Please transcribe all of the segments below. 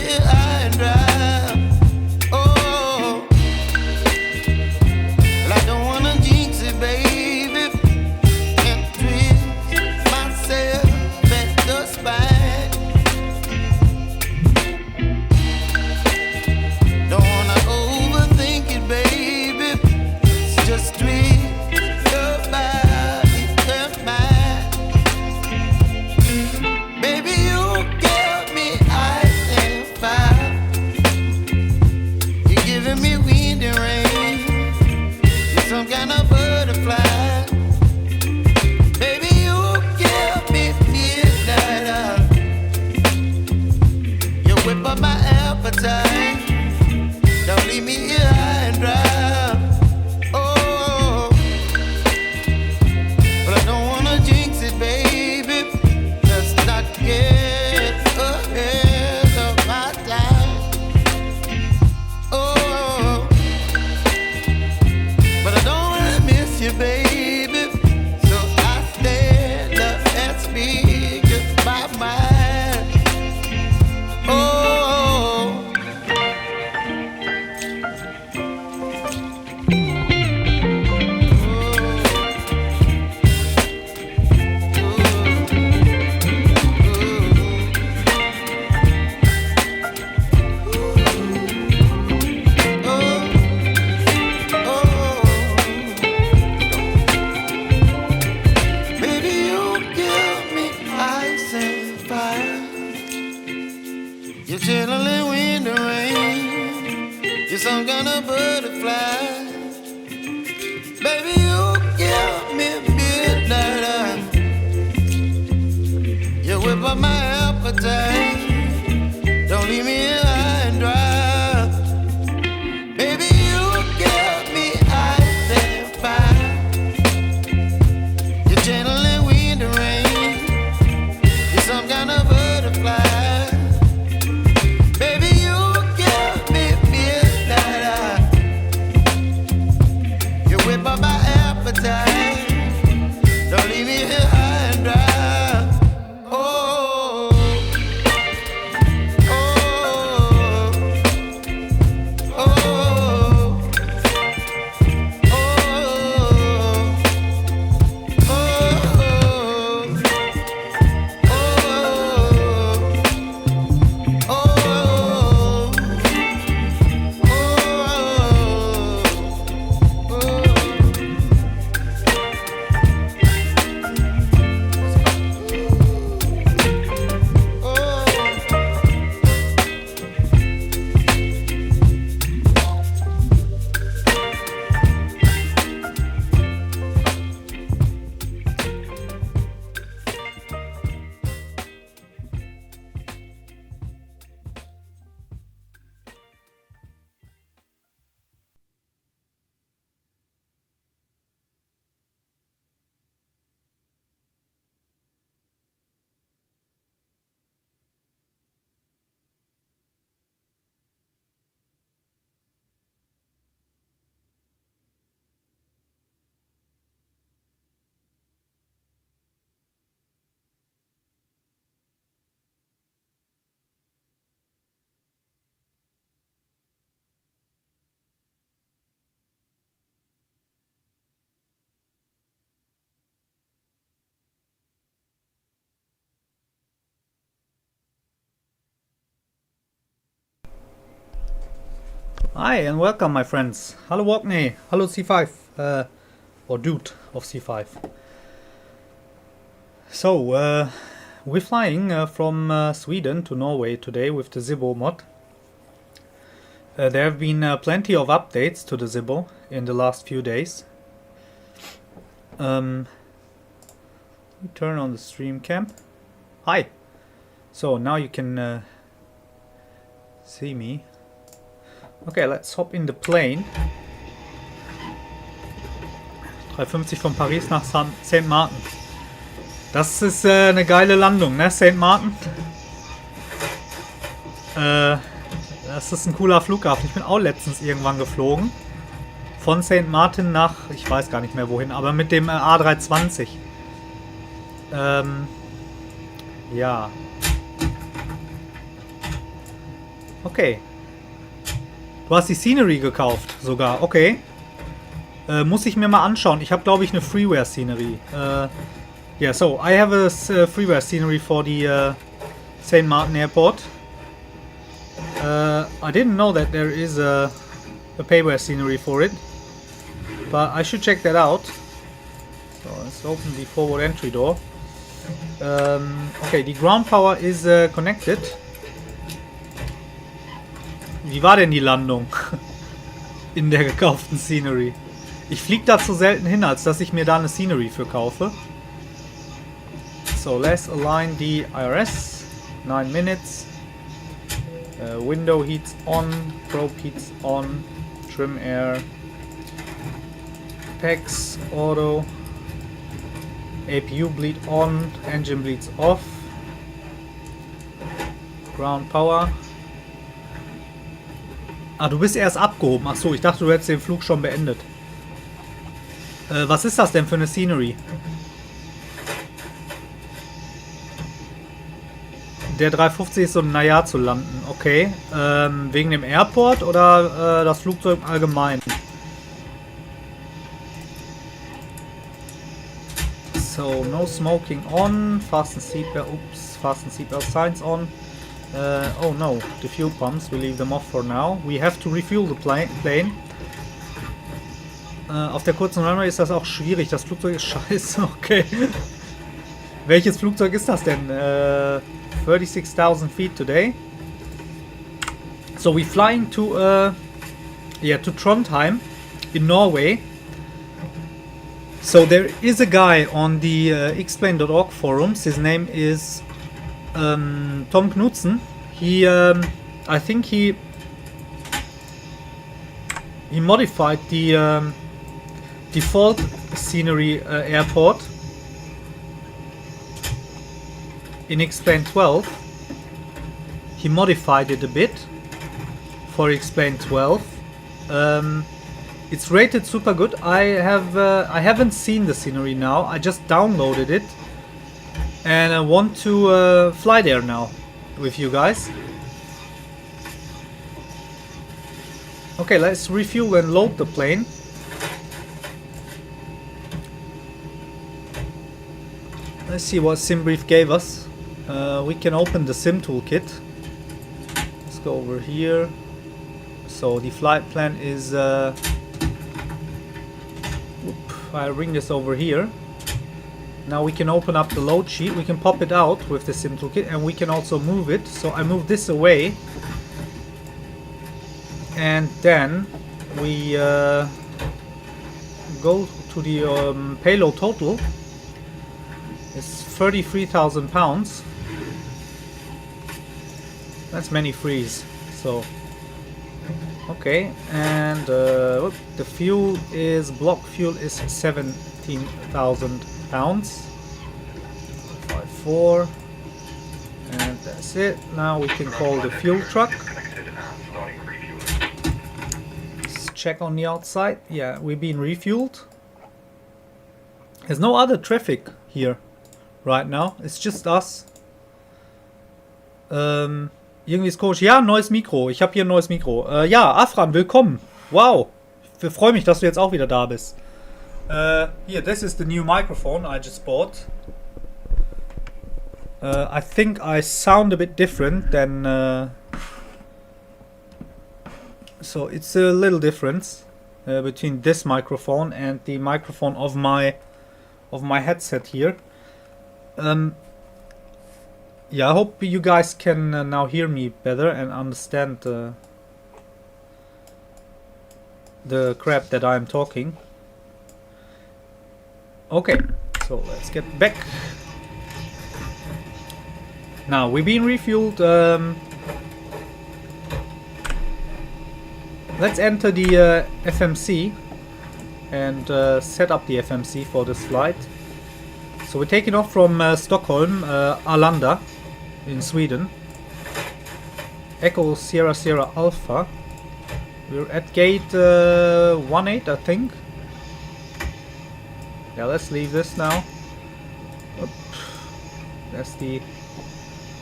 here high and dry. Oh, well, I don't wanna jinx it, baby, and twist myself at the spine. Don't wanna overthink it, baby. It's just twist your body and mine. Baby, you give me ice and fire. You're giving me wind and rain. You're some kind of butterfly. Baby, you give me midnight. You whip up my appetite. Don't leave me here high and dry. Oh, but I don't wanna jinx it, baby. Let's not get ahead of my time. Oh, but I don't wanna miss you, baby. So I stand up and speak just my mind. Oh. Baby, you give me ice and fire. You're channeling wind and rain. You're some kind of butterfly. Baby, you give me midnight. You whip up my appetite. Don't leave me here high and dry. Baby, you give me ice and fire. You're channeling wind and rain. You're some kind of butterfly. Baby, you give me midnight. You whip up my appetite. Don't leave me here high and dry. Oh, oh, oh, oh, Hi and welcome, my friends. Hello Walkney, hello C5, or dude of C5. So, we're flying from Sweden to Norway today with the Zibo mod. There have been plenty of updates to the Zibo in the last few days. Let me turn on the stream cam. Hi! So now you can see me. Okay, let's hop in the plane. 350 von Paris nach St. Martin. Das ist eine geile Landung, ne? St. Martin. Das ist ein cooler Flughafen. Ich bin auch letztens irgendwann geflogen. Von St. Martin nach, ich weiß gar nicht mehr wohin, aber mit dem A320. Ja. Okay. Du hast die Scenery gekauft sogar. Okay. Muss ich mir mal anschauen. Ich habe, glaube ich, eine freeware Scenery. Yeah, so I have a freeware scenery for the St. Martin Airport. I didn't know that there is a payware scenery for it, but I should check that out. So let's open the forward entry door. Okay, the ground power is connected. Wie war denn die Landung in der gekauften Scenery? Ich fliege da zu selten hin, als dass ich mir da eine Scenery für kaufe. So let's align the IRS. 9 minutes. Window heats on. Probe heats on. Trim air. PEX auto. APU bleed on. Engine bleeds off. Ground power. Ah, du bist erst abgehoben. Achso, ich dachte, du hättest den Flug schon beendet. Was ist das denn für eine Scenery? Der 350 ist so ein naja zu landen. Okay. Wegen dem Airport oder das Flugzeug allgemein? So, no smoking on. Fasten seatbelt. Oops. Fasten seatbelt signs on. Oh no, the fuel pumps, we leave them off for now. We have to refuel the plane. Auf der kurzen Runway ist das auch schwierig. Das Flugzeug ist scheiße. Okay. Welches Flugzeug ist das denn? 36,000 feet today. So we're flying to to Trondheim in Norway. So there is a guy on the XPlane.org forums. His name is Tom Knudsen. He I think he modified the default scenery airport in XPlane 12. He modified it a bit for XPlane 12. It's rated super good. I haven't seen the scenery now. I just downloaded it, and I want to fly there now with you guys. Okay, let's refuel and load the plane. Let's see what SimBrief gave us. We can open the Sim toolkit. Let's go over here. So the flight plan is I'll bring this over here. Now we can open up the load sheet. We can pop it out with the Sim toolkit, and we can also move it. So I move this away, and then we go to the payload total. It's 33,000 pounds. That's many threes. So okay, and the fuel is block fuel is 17,000 pounds. 54, and that's it. Now we can call the fuel truck. Let's check on the outside. Yeah, we've been refueled. There's no other traffic here right now. It's just us. Irgendwie ist komisch. Ja, neues Mikro. Ich habe hier ein neues Mikro. Ja, Afran, willkommen. Wow. Ich freue mich, dass du jetzt auch wieder da bist. Here, this is the new microphone I just bought. I think I sound a bit different than... so it's a little difference between this microphone and the microphone of my headset here. Yeah, I hope you guys can now hear me better and understand the crap that I'm talking. Okay, so let's get back. Now we've been refueled. Let's enter the FMC and set up the FMC for this flight. So we're taking off from Stockholm, Arlanda in Sweden. Echo Sierra Sierra Alpha. We're at gate 18, I think. Yeah, let's leave this now. Oop. That's the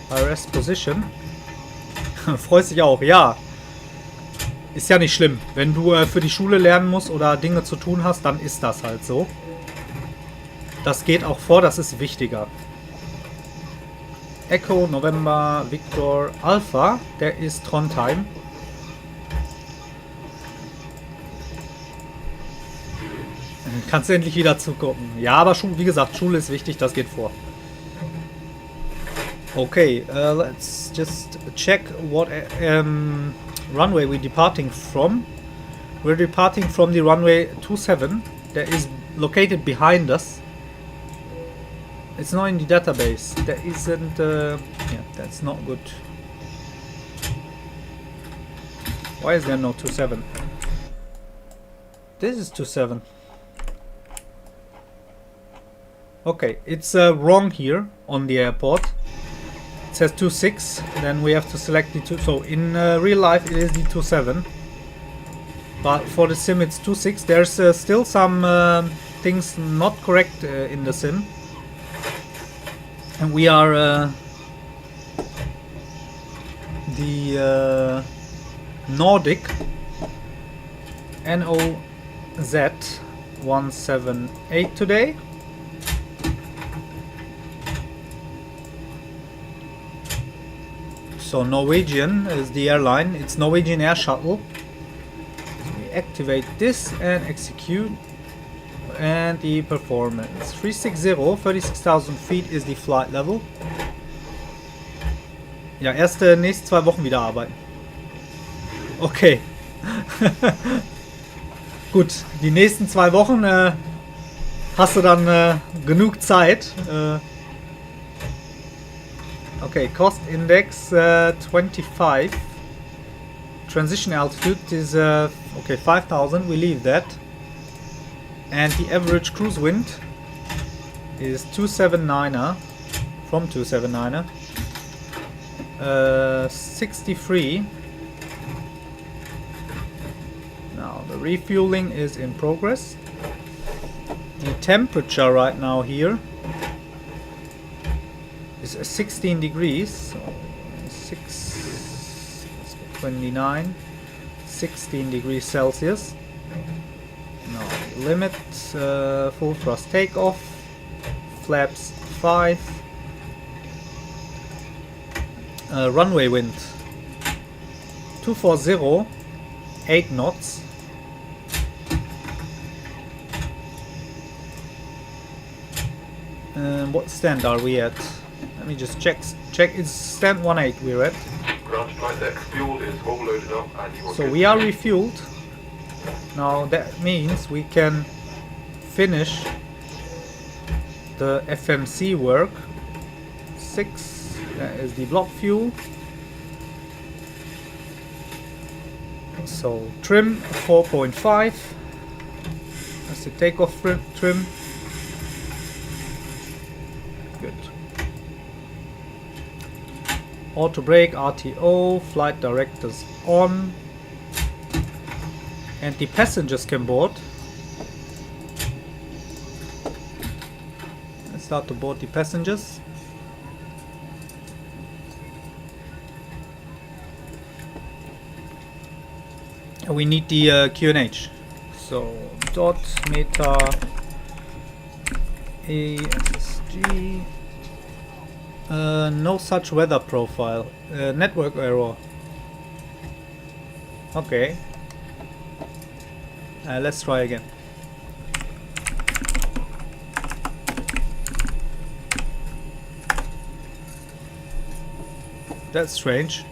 IRS position. Freust dich auch, ja. Ist ja nicht schlimm. Wenn du für die Schule lernen musst oder Dinge zu tun hast, dann ist das halt so. Das geht auch vor, das ist wichtiger. Echo, November, Victor, Alpha, der ist Trondheim. Kannst du endlich wieder zugucken. Ja, aber wie gesagt, Schule ist wichtig, das geht vor. Okay, let's just check what runway we're departing from. We're departing from the runway 27 that is located behind us. It's not in the database. That isn't. Yeah, that's not good. Why is there no 27? This is 27. Okay, it's wrong here on the airport. It says 26, then we have to select the 2. So in real life it is the 27, but for the sim it's 26. There's still some things not correct in the sim, and we are the Nordic NOZ 178 today. So Norwegian is the airline, it's Norwegian Air Shuttle. So we activate this and execute. And the performance. 360, 36,000 feet is the flight level. Ja, nächste 2 Wochen wieder arbeiten. Okay. Gut, die nächsten 2 Wochen hast du dann genug Zeit. Okay, cost index 25. Transition altitude is okay, 5,000. We leave that. And the average cruise wind is 279er from 279er. 63. Now the refueling is in progress. The temperature right now here is 16 degrees, so 29, 16 degrees Celsius. Now limit, full thrust takeoff, flaps 5, runway wind 240, 8 knots. What stand are we at? Let me just check. It's stand 18 we're at. Ground flight X fuel is all loaded up and you So we are refueled. Now that means we can finish the FMC work. 6, that is the block fuel. So trim 4.5. That's the takeoff trim. Good. Auto brake, RTO, flight directors on. And the passengers can board. Let's start to board the passengers. And we need the QNH. So dot meta ASSG. No such weather profile. Network error. Okay. Let's try again. That's strange.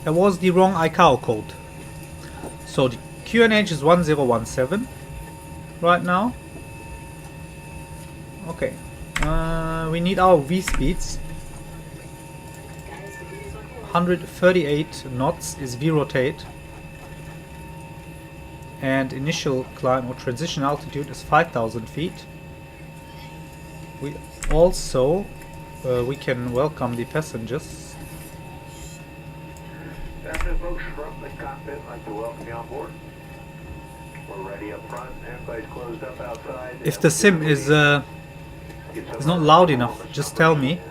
That was the wrong ICAO code. So the QNH is 1017 right now. Okay. We need our V speeds. 138 knots is V rotate. And initial climb or transition altitude is 5,000 feet. We also we can welcome the passengers. After folks from the cockpit, I'd like to welcome you on board. We're ready up front. Everybody's closed up outside. If the sim is not loud enough, just tell me.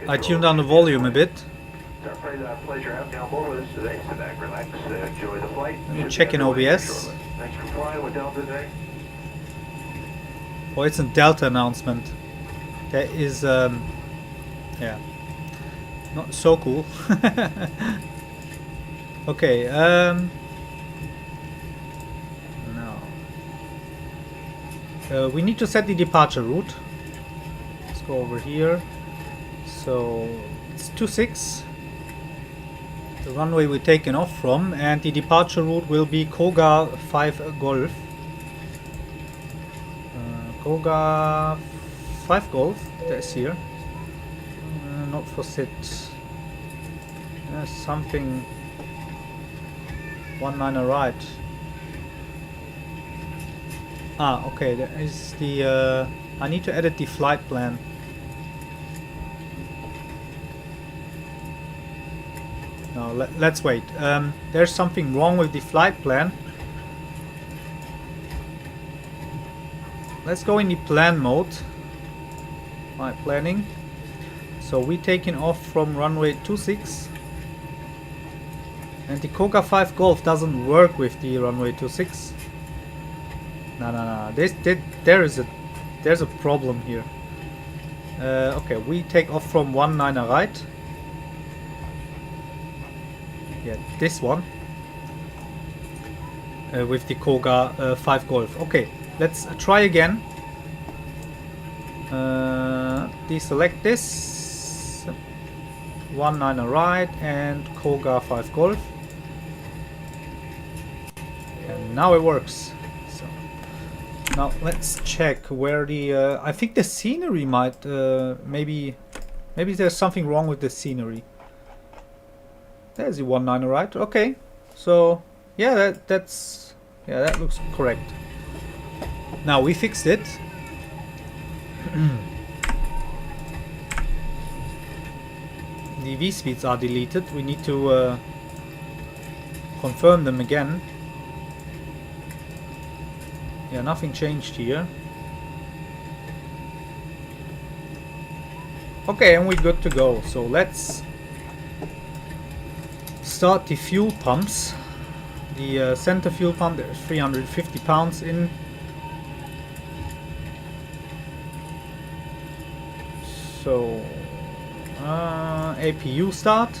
I tuned down the volume a bit. It's our pleasure having you on board with us today. Sit back, relax, enjoy the flight. Let me check in OBS. Thanks for flying with Delta today. Oh, it's a Delta announcement. That is, yeah, not so cool. Okay, no. We need to set the departure route. Let's go over here. So, it's 26. The runway we're taking off from, and the departure route will be Koga 5 Golf. Koga 5 Golf, that's here. Not for sit. Something 19 right. Ah, okay, there is the I need to edit the flight plan. No, let's wait. There's something wrong with the flight plan. Let's go in the plan mode. Flight planning. So we're taking off from runway 26. And the Koga 5 Golf doesn't work with the runway 26. No. There's a problem here. Okay, we take off from 19 right. Yeah, this one. With the Koga 5 Golf. Okay, let's try again. Deselect this. 19 right and Koga 5 Golf. And now it works. So now let's check where the I think the scenery might maybe there's something wrong with the scenery. There's the 19 right. Okay, so yeah, that looks correct. Now we fixed it. The V speeds are deleted. We need to confirm them again. Yeah, nothing changed here. Okay, and we're good to go. So let's start the fuel pumps. The center fuel pump, there's 350 pounds in. So APU start.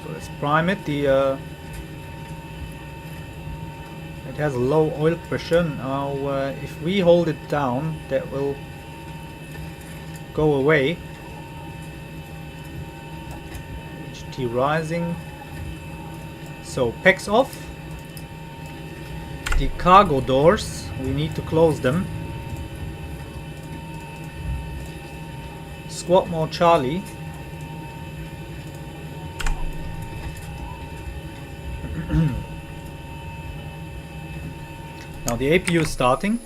So let's prime it. The it has a low oil pressure. Now if we hold it down, that will go away. HT rising. So PEX off. The cargo doors, we need to close them. Squat mode Charlie. Now the APU is starting.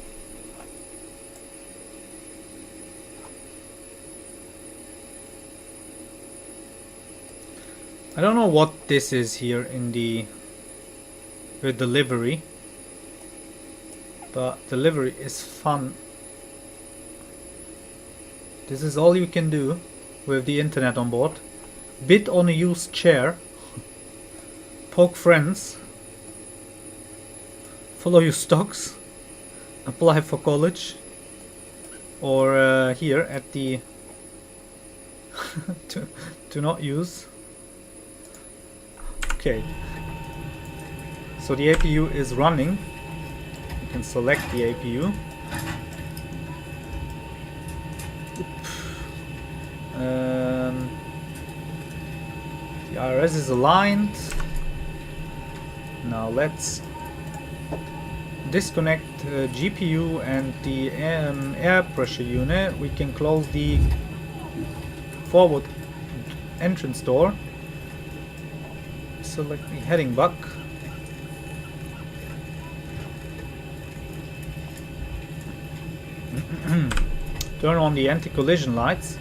I don't know what this is here in the delivery, but delivery is fun. This is all you can do with the internet on board. Bid on a used chair. Poke friends. Follow your stocks. Apply for college. Or here at the to not use. Okay. So the APU is running. You can select the APU. The IRS is aligned. Now let's disconnect GPU and the air pressure unit. We can close the forward entrance door. Select the heading buck. Turn on the anti-collision lights.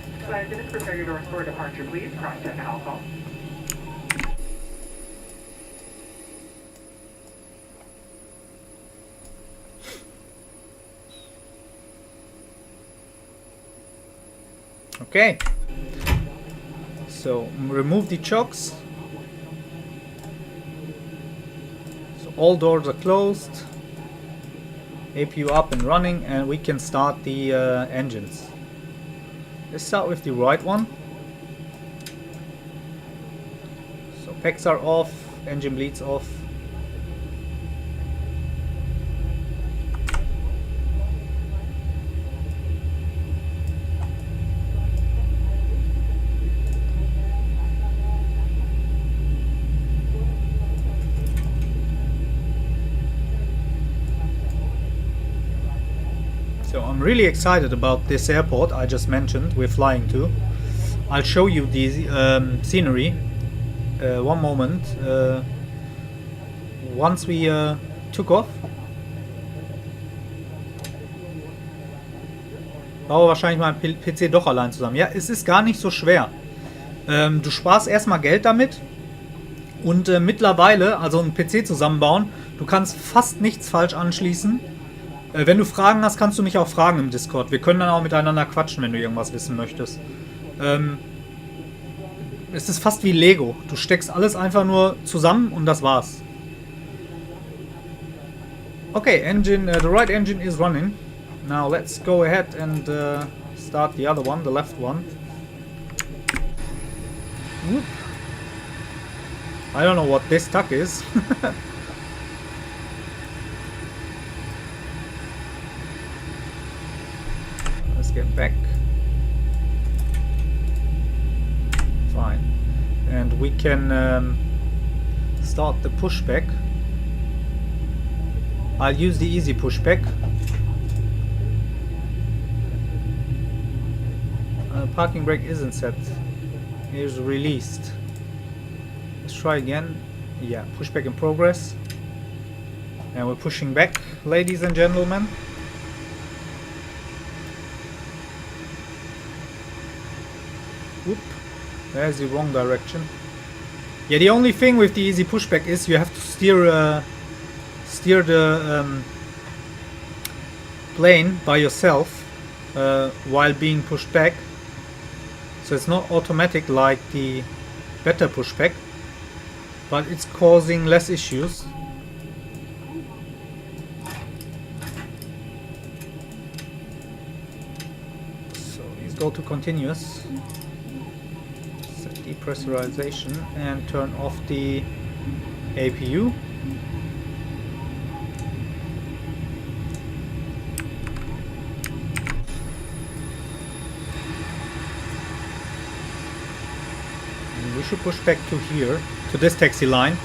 Prepare your doors for departure, please. Cross-check alcohol. Okay. So remove the chokes. So all doors are closed. APU up and running, and we can start the engines. Let's start with the right one. So packs are off, engine bleeds off. So I'm really excited about this airport I just mentioned we're flying to. I'll show you the scenery. One moment. Once we took off. Baue wahrscheinlich mein PC doch allein zusammen. Ja, es ist gar nicht so schwer. Du sparst erstmal Geld damit. Und mittlerweile, also einen PC zusammenbauen, du kannst fast nichts falsch anschließen. Wenn du Fragen hast, kannst du mich auch fragen im Discord. Wir können dann auch miteinander quatschen, wenn du irgendwas wissen möchtest. Es ist fast wie Lego. Du steckst alles einfach nur zusammen und das war's. Okay, engine, the right engine is running. Now let's go ahead and start the other one, the left one. Whoop. I don't know what this tuck is. Let's get back. Fine. And we can start the pushback. I'll use the easy pushback. Parking brake isn't set. It is released. Let's try again. Yeah, pushback in progress. And we're pushing back, ladies and gentlemen. Whoop. There's the wrong direction. Yeah, the only thing with the easy pushback is you have to steer the plane by yourself while being pushed back. So it's not automatic like the better pushback, but it's causing less issues. So let's go to continuous. Set depressurization and turn off the APU. We should push back to here, to this taxi line.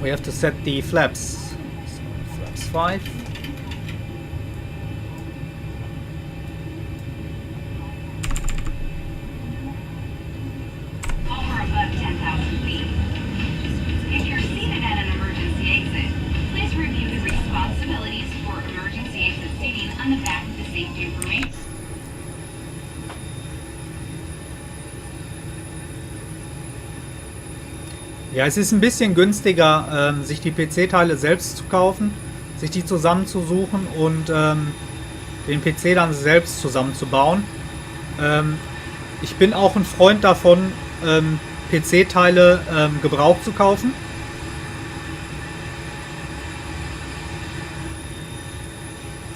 We have to set the flaps. So, flaps 5. Over above 10,000 feet. If you're seated at an emergency exit, please review the responsibilities for emergency exit seating on the back of the safety information. Ja, es ist ein bisschen günstiger, sich die PC-Teile selbst zu kaufen, sich die zusammenzusuchen und den PC dann selbst zusammenzubauen. Ich bin auch ein Freund davon, PC-Teile gebraucht zu kaufen.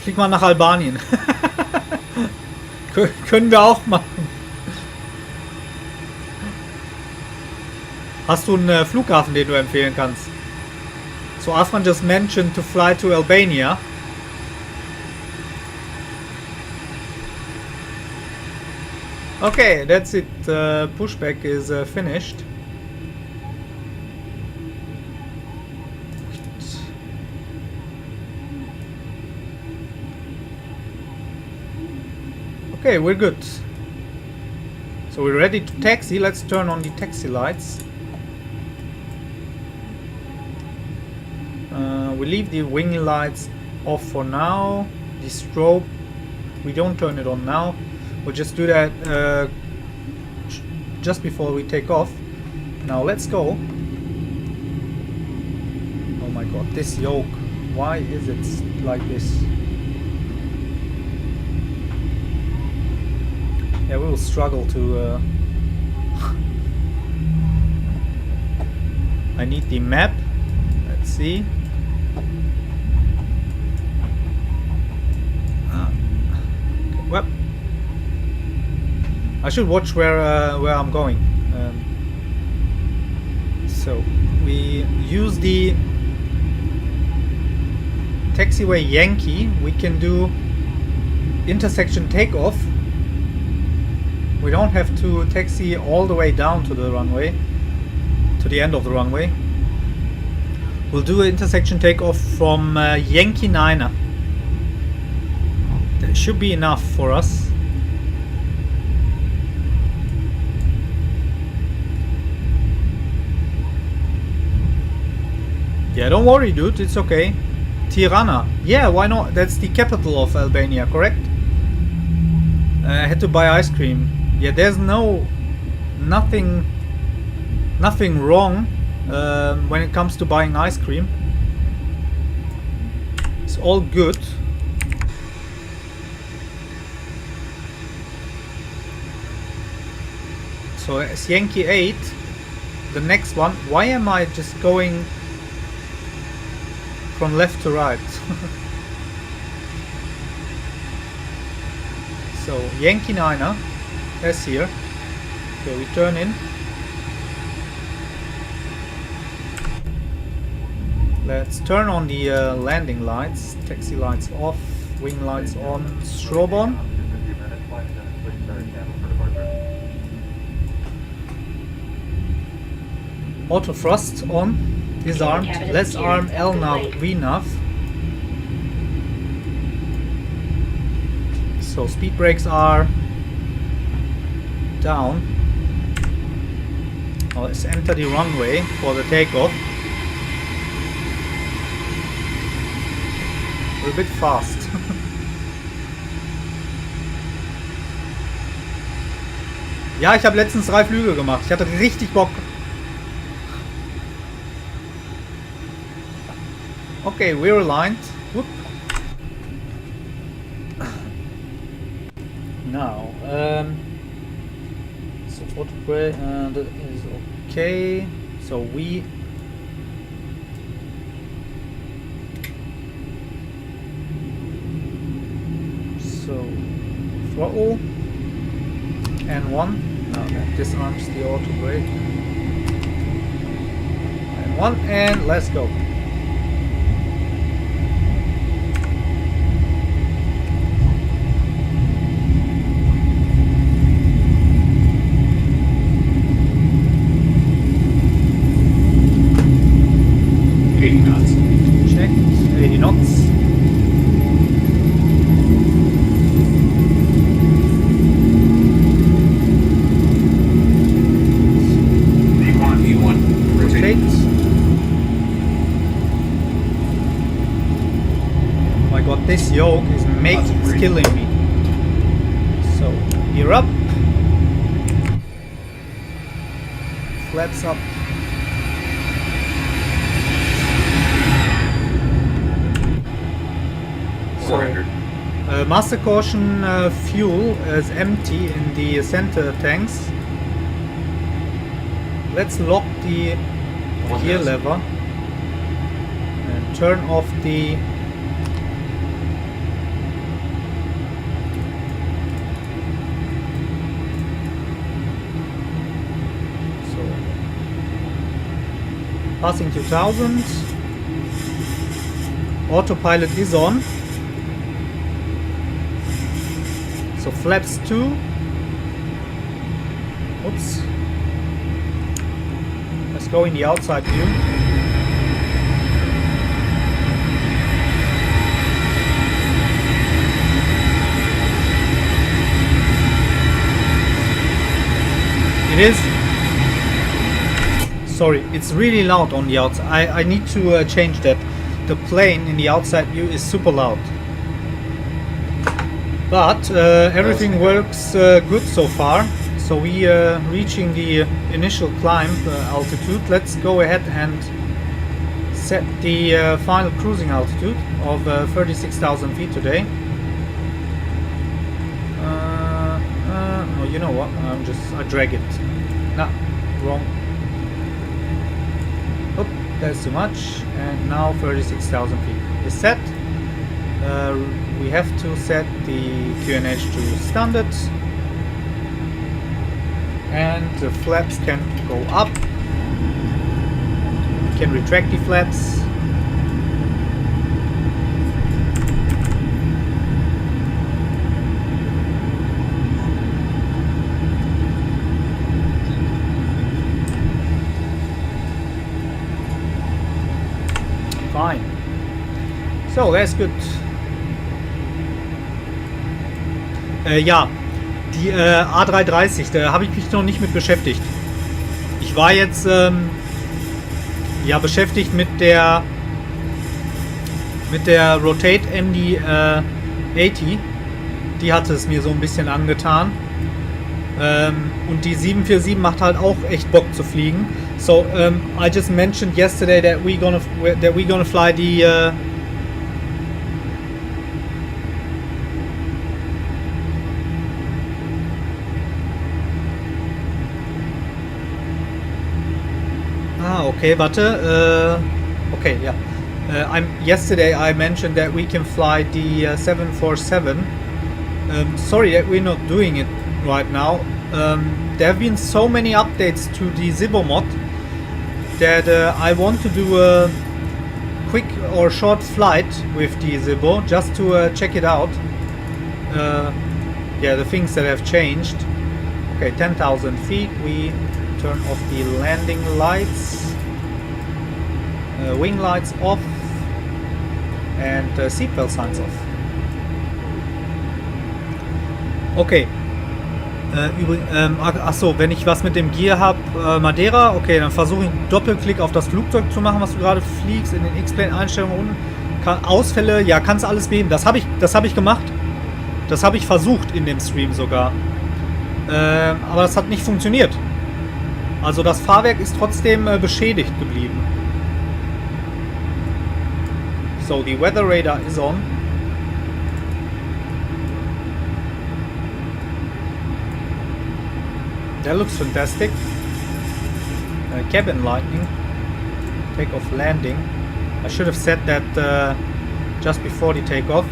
Flieg mal nach Albanien. Können wir auch machen. Hast du einen Flughafen, den du empfehlen kannst? So Afran just mentioned to fly to Albania. Okay, that's it. Pushback is finished. Okay, we're good. So we're ready to taxi. Let's turn on the taxi lights. We leave the wing lights off for now. The strobe, we don't turn it on now. We'll just do that just before we take off. Now let's go. Oh my god, this yoke. Why is it like this? Yeah, we will struggle to... I need the map. Let's see. Okay, well, I should watch where I'm going. So we use the taxiway Yankee. We can do intersection takeoff. We don't have to taxi all the way down to the runway, to the end of the runway. We'll do an intersection takeoff from Yankee 9er. That should be enough for us. Yeah, don't worry, dude, it's okay. Tirana. Yeah, why not? That's the capital of Albania, correct? I had to buy ice cream. Yeah, there's nothing wrong when it comes to buying ice cream. It's all good. So it's Yankee 8. The next one. Why am I just going from left to right? So Yankee 9er, that's here. Okay, we turn in. Let's turn on the landing lights, taxi lights off, wing lights on, strobe on. Auto thrust on, disarmed, let's arm LNAV, VNAV. So speed brakes are down. Now let's enter the runway for the takeoff. We're a bit fast. Ja, ich habe letztens 3 Flüge gemacht. Ich hatte richtig Bock. Okay, we're aligned. Whoop. Now, so auto brake that is okay. So we throttle and 1. Now that disarms the auto brake. And 1 and let's go. This yoke is killing me. So gear up, flaps up. So master caution fuel is empty in the center tanks. Let's lock the gear lever and turn off the passing 2000. Autopilot is on. So flaps 2. Oops. Let's go in the outside view. It is. Sorry, it's really loud on the outside. I need to change that. The plane in the outside view is super loud. But everything works good so far. So we are reaching the initial climb altitude. Let's go ahead and set the final cruising altitude of 36,000 feet today. No, you know what? I drag it. Nah, wrong. Oh, that's too much. And now 36,000 feet is set. We have to set the QNH to standard. And the flaps can go up. We can retract the flaps. Fine. So, that's good. Ja, die A330, da habe ich mich noch nicht mit beschäftigt. Ich war jetzt ja beschäftigt mit der Rotate MD 80. Die hatte es mir so ein bisschen angetan. Und die 747 macht halt auch echt Bock zu fliegen. So I just mentioned yesterday that we're gonna fly the okay, warte. Okay, yeah. Yesterday I mentioned that we can fly the 747. Sorry that we're not doing it right now. There have been so many updates to the Zibo mod that I want to do a quick or short flight with the Zibo just to check it out. Yeah, the things that have changed. Okay, 10,000 feet. We turn off the landing lights. Wing lights off. And seatbelt signs off. Okay. Achso, wenn ich was mit dem Gear habe, Madeira, okay, dann versuche ich einen Doppelklick auf das Flugzeug zu machen, was du gerade fliegst, in den XPlane-Einstellungen unten. Ausfälle, ja, kannst du alles beheben. Das habe ich gemacht. Das habe ich versucht in dem Stream sogar. Aber das hat nicht funktioniert. Also das Fahrwerk ist trotzdem beschädigt geblieben. So, the weather radar is on. That looks fantastic. Cabin lighting. Takeoff landing. I should have said that just before the takeoff.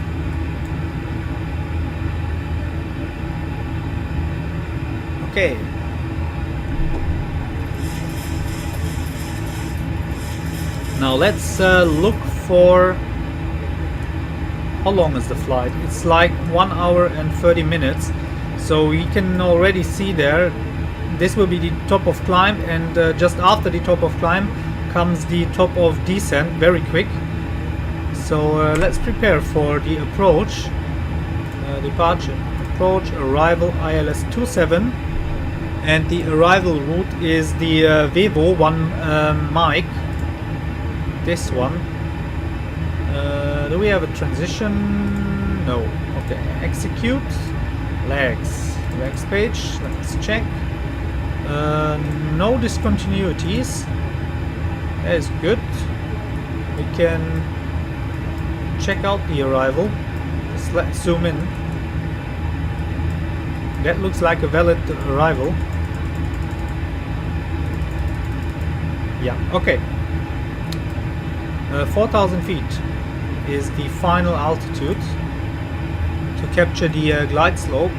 Okay. Now let's look for... How long is the flight? It's like 1 hour and 30 minutes. So we can already see there, this will be the top of climb, and just after the top of climb comes the top of descent, very quick. So let's prepare for the approach. Departure, approach, arrival, ILS 27. And the arrival route is the Vevo 1 mic. This one. Do we have a transition? No. Okay, execute. Legs page, let's check. No discontinuities. That is good. We can check out the arrival. Let's zoom in. That looks like a valid arrival. Yeah, okay. 4,000 feet is the final altitude to capture the glide slope.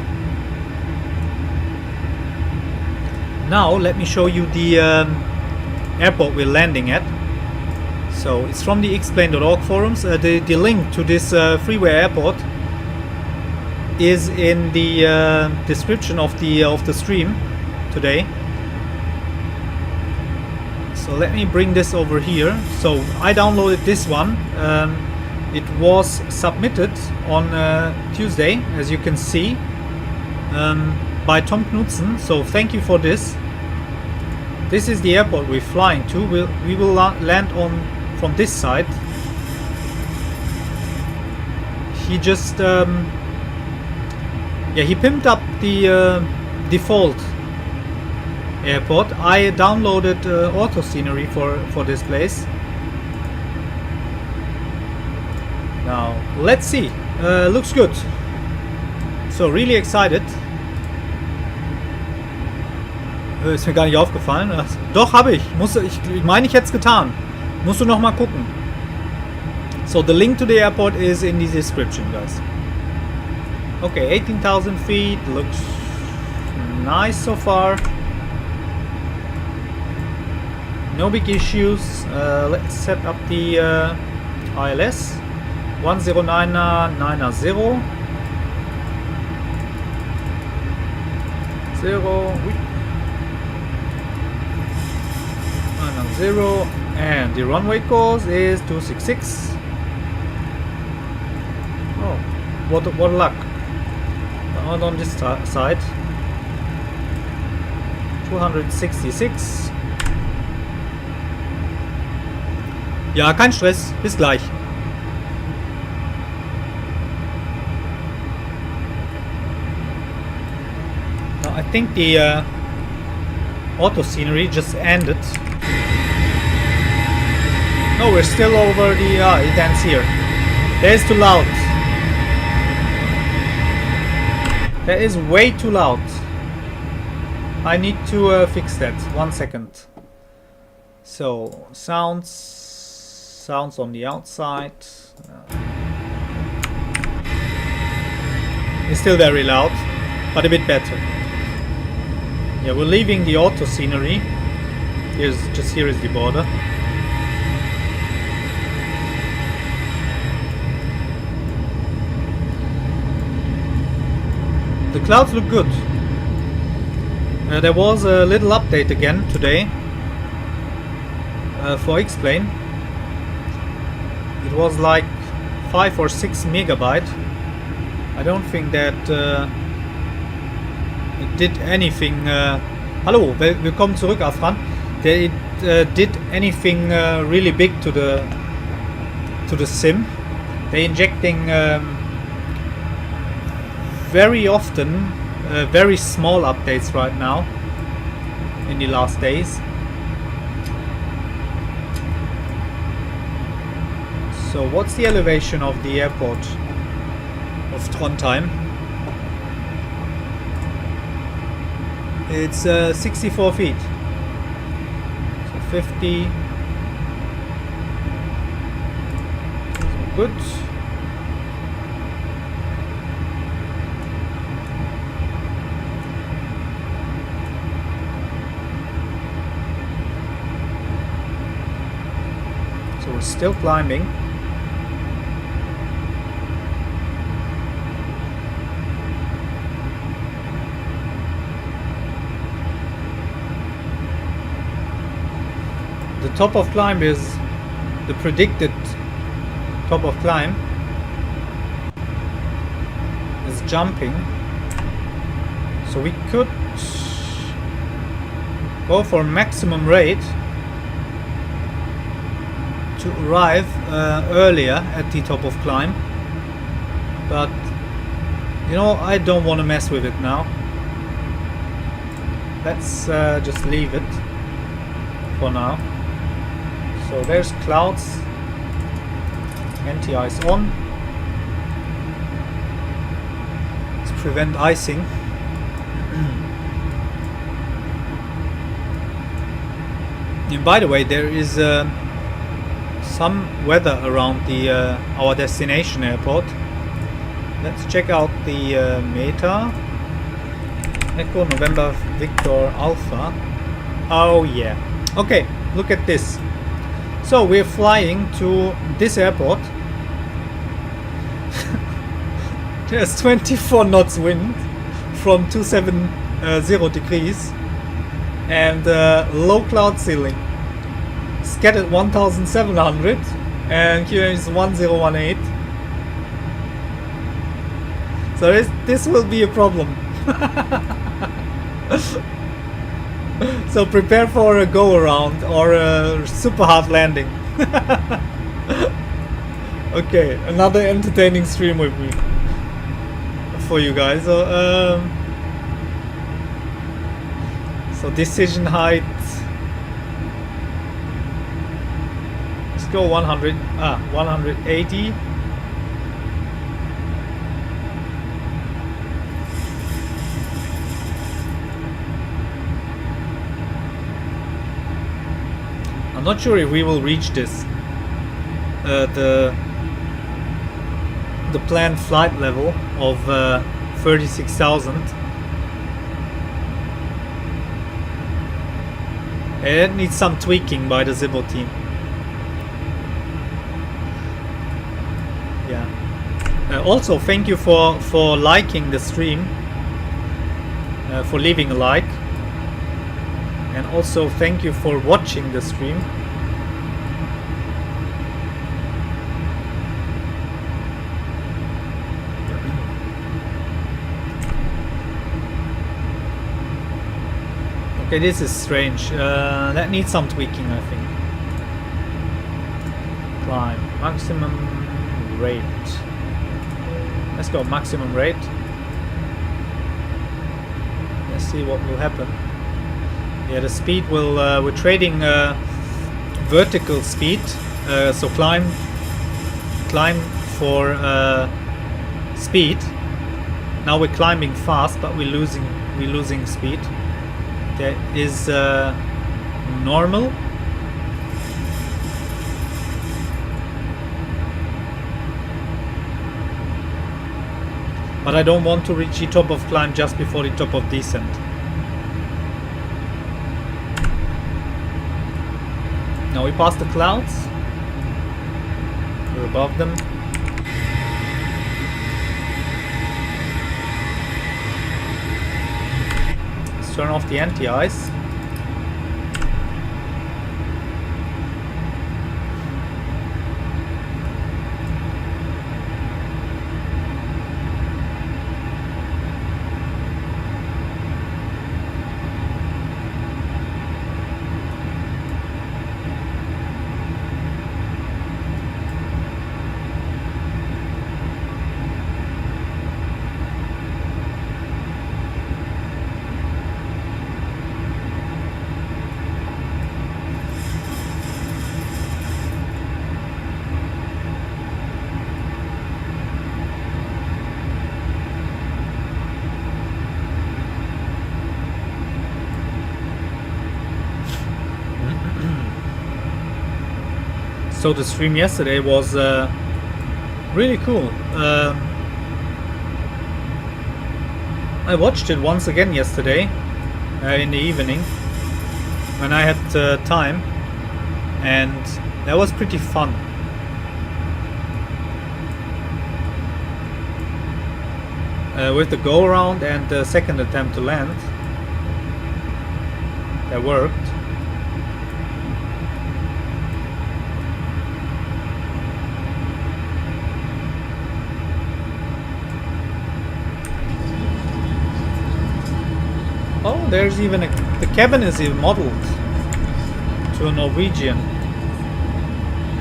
Now let me show you the airport we're landing at. So it's from the XPlane.org forums. The link to this freeware airport is in the description of the stream today. So let me bring this over here. So I downloaded this one. It was submitted on Tuesday, as you can see, by Tom Knudsen. So thank you for this. This is the airport we're flying to. We will land on from this side. He just yeah, he pimped up the default airport. I downloaded auto scenery for this place. Now let's see. Looks good. So really excited. Ist mir gar nicht aufgefallen. Doch, habe ich. Ich meine, ich hätte es getan. Musst du noch mal gucken. So, the link to the airport is in the description, guys. Okay, 18,000 feet. Looks nice so far. No big issues. Let's set up the ILS. 109990. 0 and the runway course is 266. Oh, what luck! Not on this side. 266. Ja, kein Stress. Bis gleich. Now, I think the auto scenery just ended. No, we're still over the... it ends here. That is too loud. That is way too loud. I need to fix that. 1 second. So, sounds on the outside. It's still very loud, but a bit better. Yeah, we're leaving the auto scenery. Here is the border. The clouds look good. There was a little update again today for XPlane. It was like 5 or 6 megabyte. I don't think that it did anything. Hallo, willkommen zurück, Afran. That it did anything really big to the sim. They're injecting very often very small updates right now in the last days. So what's the elevation of the airport of Trondheim? It's 64 feet. So 50. So good. So we're still climbing. The top of climb is the predicted top of climb is jumping, so we could go for maximum rate to arrive earlier at the top of climb, but you know, I don't want to mess with it now. Let's just leave it for now. So there's clouds, anti-ice on. Let's prevent icing. And by the way, there is some weather around the our destination airport. Let's check out the META. Echo November Victor Alpha. Oh yeah. Okay, look at this. So we're flying to this airport. There's 24 knots wind from 270 degrees and low cloud ceiling. Scattered 1700 and here is 1018. So this will be a problem. So prepare for a go around or a super hard landing. Okay, another entertaining stream with me for you guys. So decision height. Let's go 180. I'm not sure if we will reach this. The planned flight level of 36,000. It needs some tweaking by the Zibo team. Yeah. Also, thank you for liking the stream, for leaving a like, and also thank you for watching the stream. Okay, this is strange. That needs some tweaking, I think. Climb. Maximum rate. Let's go maximum rate. Let's see what will happen. Yeah, the speed will... we're trading vertical speed. So climb for speed. Now we're climbing fast, but we're losing speed. That is normal. But I don't want to reach the top of climb just before the top of descent. Now we pass the clouds. We're above them. Turn off the anti-ice. So the stream yesterday was really cool. I watched it once again yesterday in the evening when I had time, and that was pretty fun. With the go around and the second attempt to land, that worked. Oh, there's even the cabin is even modeled to a Norwegian.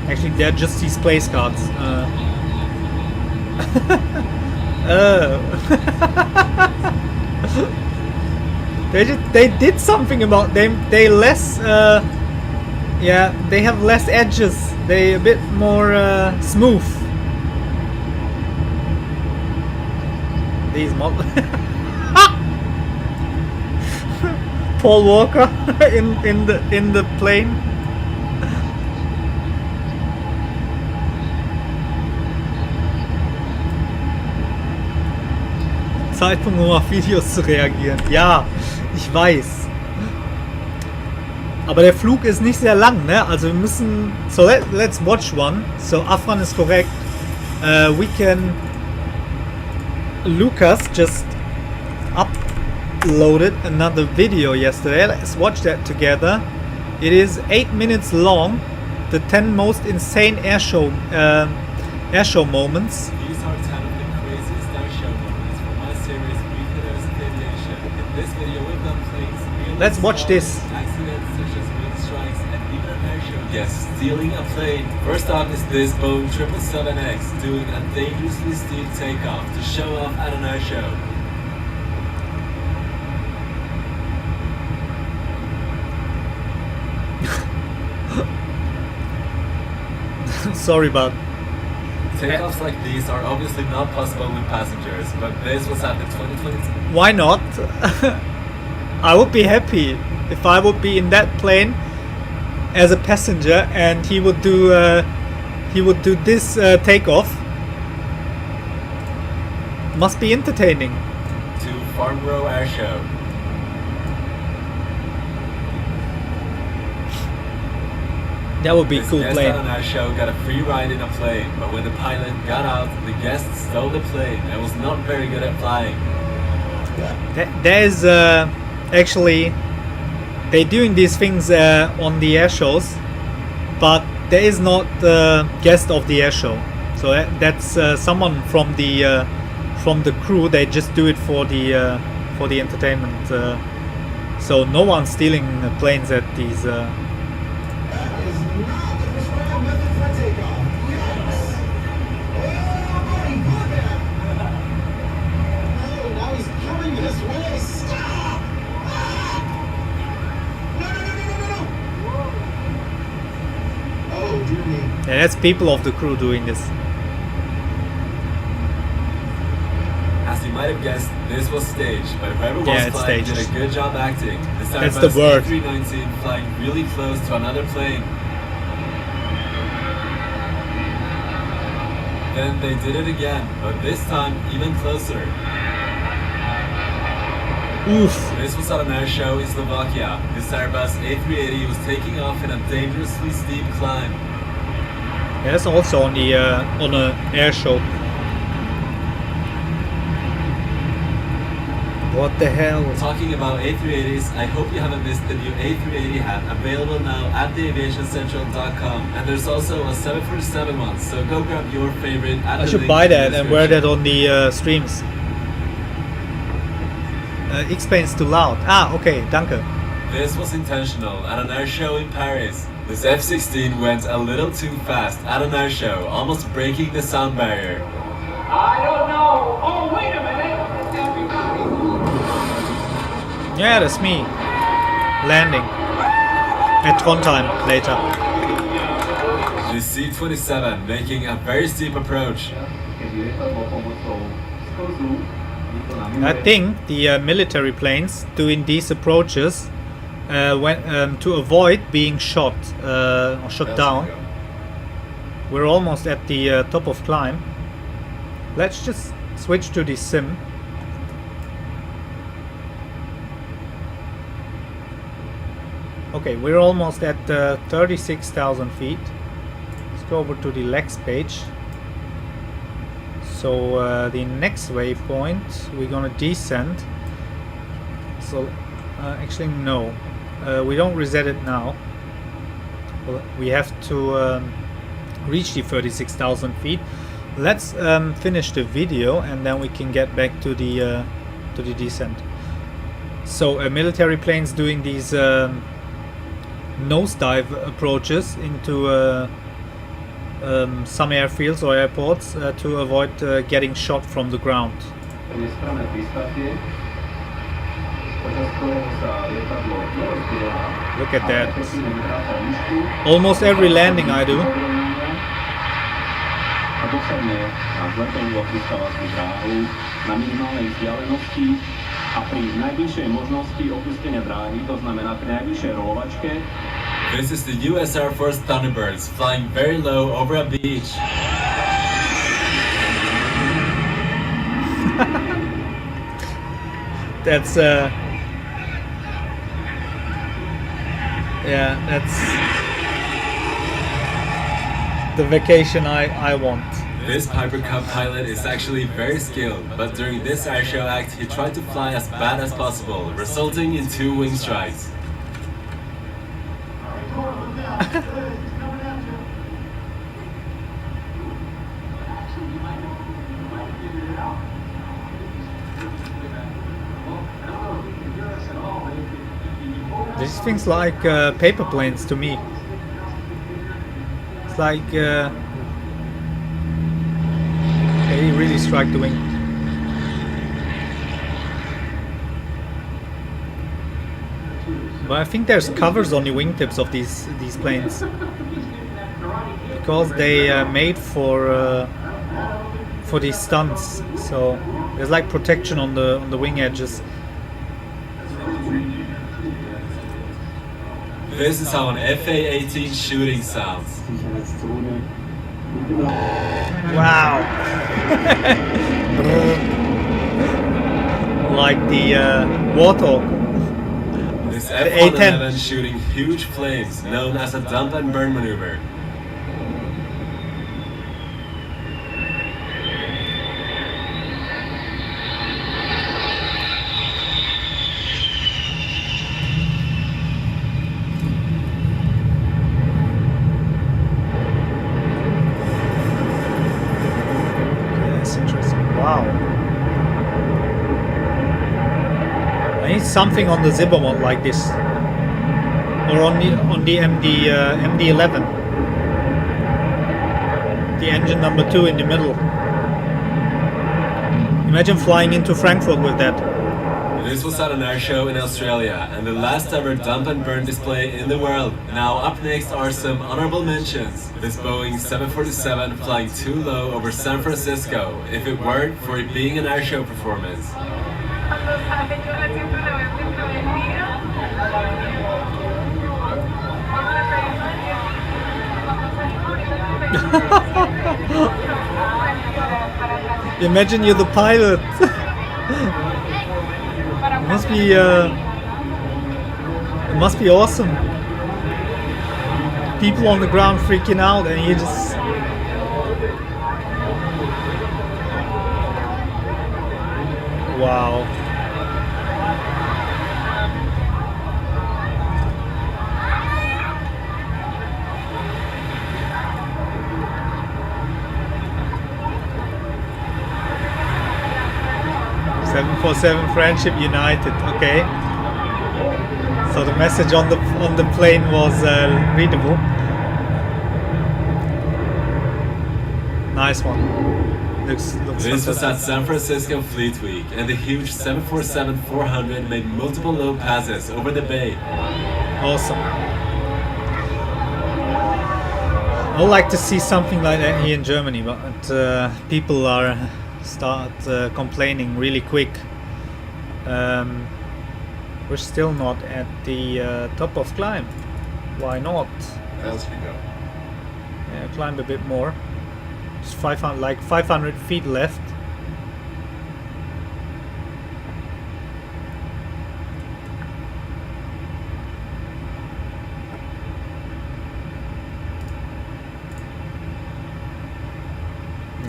Actually, they're just these place cards. They did something about them. They less, yeah, they have less edges. They a bit more smooth. These models. Paul Walker in the plane. Zeitpunkt, um auf Videos zu reagieren. Ja, ich weiß. Aber der Flug ist nicht sehr lang, ne? Also wir müssen... So let's watch one. So Afran is correct. We can... Lucas just uploaded another video yesterday. Let's watch that together. It is 8 minutes long. The 10 most insane airshow moments. These are 10 of the craziest airshow moments from my series Aviation. In this video we've done planes. Let's watch this. Accidents such as wind strikes and even an airshow. Yes, stealing a plane. First up is this Boeing 777X doing a dangerously steep takeoff to show off at an airshow. Sorry, but Takeoffs like these are obviously not possible with passengers, but this was at the 2022. why not? I would be happy if I would be in that plane as a passenger, and he would do this takeoff. Must be entertaining. To Farnborough Air Show. That would be a This cool guest plane. on our show got a free ride in a plane, but when the pilot got out, the guest stole the plane and was not very good at flying. There is actually they're doing these things on the air shows, but there is not the guest of the air show. So that's someone from the crew. They just do it for the entertainment. So no one's stealing planes at these. Yeah, that's people of the crew doing this. As you might have guessed, this was staged, but whoever Yeah, was it's flying did staged. a good job acting. This time That's it the was word. A319 flying really close to another plane. Then they did it again, but this time even closer. Oof. This was at an air show in Slovakia. This Airbus A380 was taking off in a dangerously steep climb. Yeah, that's also on the on a air show. What the hell? Talking about A380s, I hope you haven't missed the new A380 hat available now at theaviationsentral.com, and there's also a 747 one, so go grab your favorite at I the should link buy in the that and wear that description. on the streams. XPlane's too loud. Ah, okay, danke. This was intentional at an air show in Paris. This F-16 went a little too fast at an air show, almost breaking the sound barrier. I don't know. Oh, wait a minute. Yeah, that's me. Landing. At Trondheim later. The C-27 making a very steep approach. I think the military planes doing these approaches to avoid being shot or shot down. We're almost at the top of climb. Let's just switch to the sim. Okay, we're almost at 36,000 feet. Let's go over to the Lex page. So the next waypoint, we're gonna descend. So actually no, we don't reset it now. Well, we have to reach the 36,000 feet. Let's finish the video and then we can get back to the descent. So military planes doing these nosedive approaches into some airfields or airports to avoid getting shot from the ground. Look at that. Almost every landing I do. A pri najbližšej možnosti opustenia dráhy, to znamená pri najbližšej rolovačke. This is the US Air Force Thunderbirds flying very low over a beach. That's yeah, that's the vacation I want. This Piper Cub pilot is actually very skilled, but during this airshow act he tried to fly as bad as possible, resulting in 2 wing strikes. These things like paper planes to me. It's like they really strike the wing. But I think there's covers on the wingtips of these planes because they made for these stunts. So there's like protection on the wing edges. This is how an FA-18 shooting sounds. Sicherheitszone. Wow. Like the Warthog. This A10. F-111 shooting huge flames, known as a dump and burn maneuver. That's interesting. Wow. I need something on the Zibo mod like this, or on the MD11. The engine number 2 in the middle. Imagine flying into Frankfurt with that. This was at an air show in Australia and the last ever dump and burn display in the world. Now up next are some honorable mentions. This Boeing 747 flying too low over San Francisco, if it weren't for it being an air show performance. Imagine you're the pilot. It must be awesome. People on the ground freaking out, and you just. Wow. "747 Friendship United." Okay. So the message on the plane was readable. Nice one. Looks This was fantastic. at San Francisco Fleet Week, and the huge 747-400 made multiple low passes over the bay. Awesome. I would like to see something like that here in Germany, but people are start complaining really quick. We're still not at the top of climb. Why not? As you go. Yeah, climb a bit more. It's 500, like 500 feet left.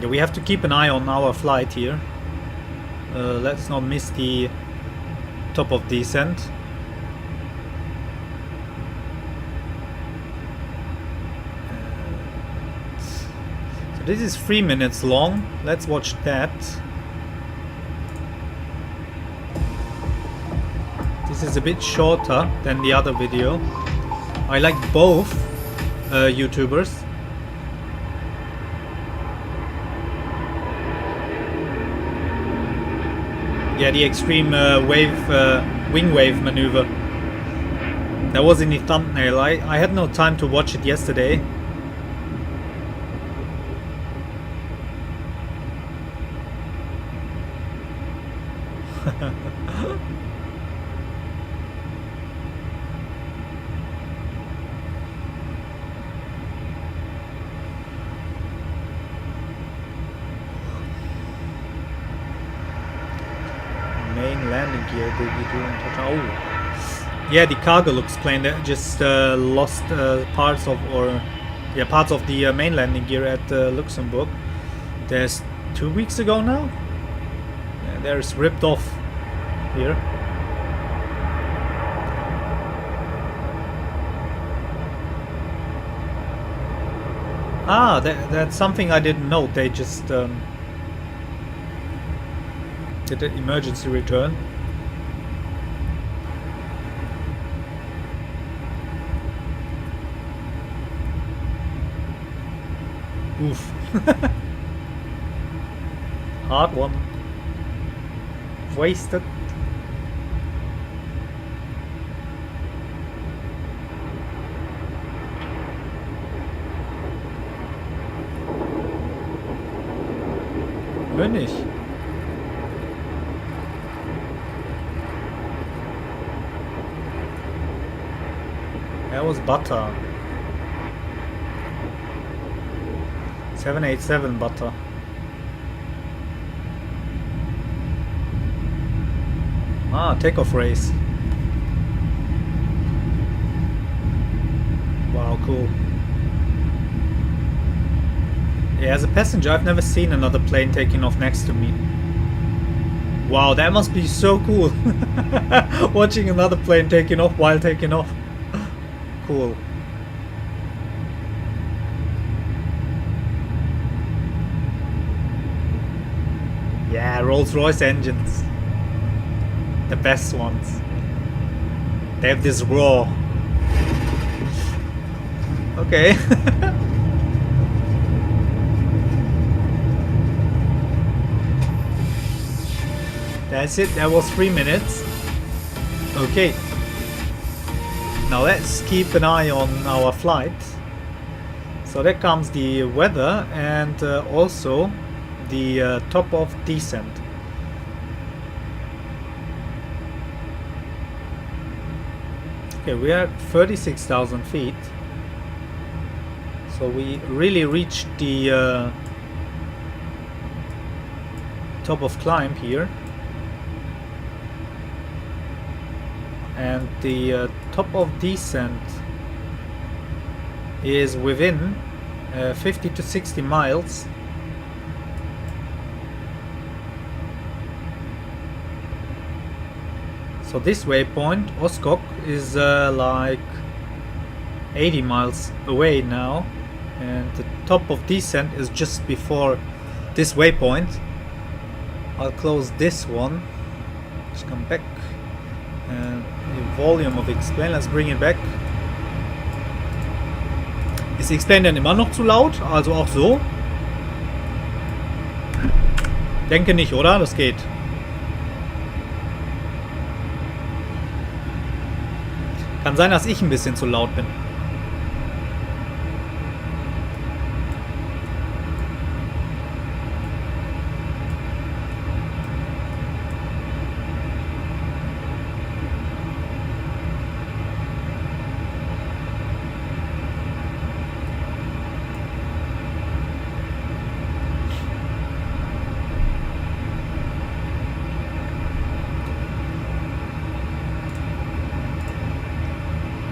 Yeah, we have to keep an eye on our flight here. Let's not miss the top of descent. So this is 3 minutes long. Let's watch that. This is a bit shorter than the other video. I like both YouTubers. Yeah, the extreme wing wave maneuver. That was in the thumbnail. I had no time to watch it yesterday. Main landing gear did you do in touch? Oh, yeah, the cargo looks plain. They just lost parts of the main landing gear at Luxembourg. There's 2 weeks ago now. Yeah, there's ripped off here. Ah, that's something I didn't know. They just did an emergency return. Oof. Hard one. Wasted. König. That was butter. 787 butter. Ah, takeoff race. Wow, cool. Yeah, as a passenger, I've never seen another plane taking off next to me. Wow, that must be so cool. Watching another plane taking off while taking off. Cool. Yeah, Rolls-Royce engines. The best ones. They have this roar. Okay. That's it, that was 3 minutes. Okay. Now let's keep an eye on our flight. So there comes the weather and also the top of descent. Okay, we are at 36,000 feet. So we really reached the top of climb here. And the top of descent is within 50 to 60 miles. So this waypoint, Oskok, is like 80 miles away now, and the top of descent is just before this waypoint. I'll close this one. Let's come back. The volume of XPlane, let's bring it back. Ist XPlane denn immer noch zu laut? Also auch so? Denke nicht, oder? Das geht. Kann sein, dass ich ein bisschen zu laut bin.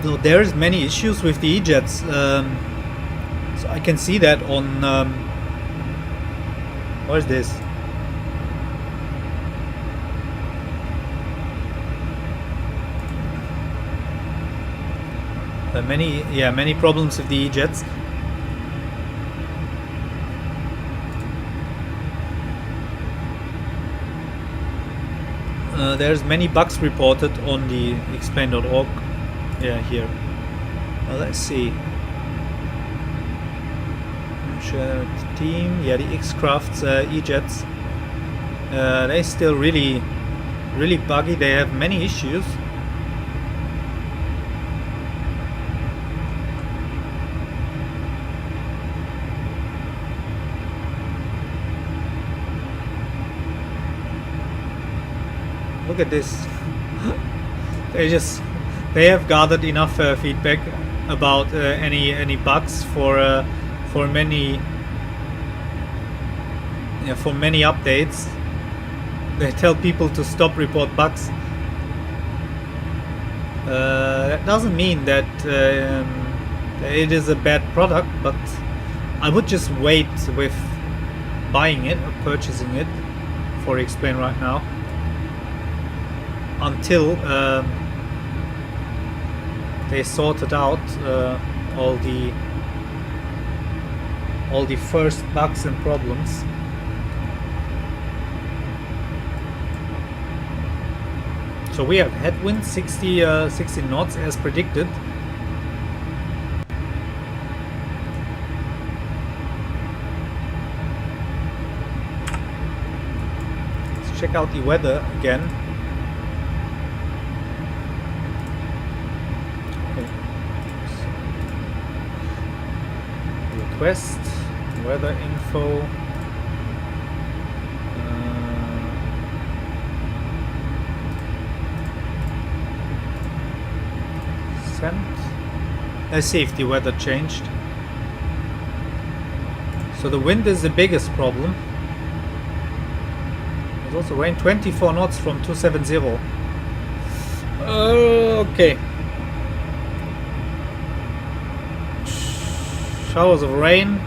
So there's many issues with the E-jets. So I can see that on what is this? Many problems with the E-jets. There's many bugs reported on the XPlane.org. Yeah, here. Let's see. Shared team. Yeah, the X-Crafts E-jets. They're still really buggy. They have many issues. Look at this. They have gathered enough feedback about any bugs for many updates. They tell people to stop report bugs. That doesn't mean that it is a bad product, but I would just wait with buying it or purchasing it for XPlane right now until they sorted out all the first bugs and problems. So we have headwind 60 knots as predicted. Let's check out the weather again. Request weather info. Sent. Let's see if the weather changed. So the wind is the biggest problem. There's also rain, 24 knots from 270. Okay. Showers of rain.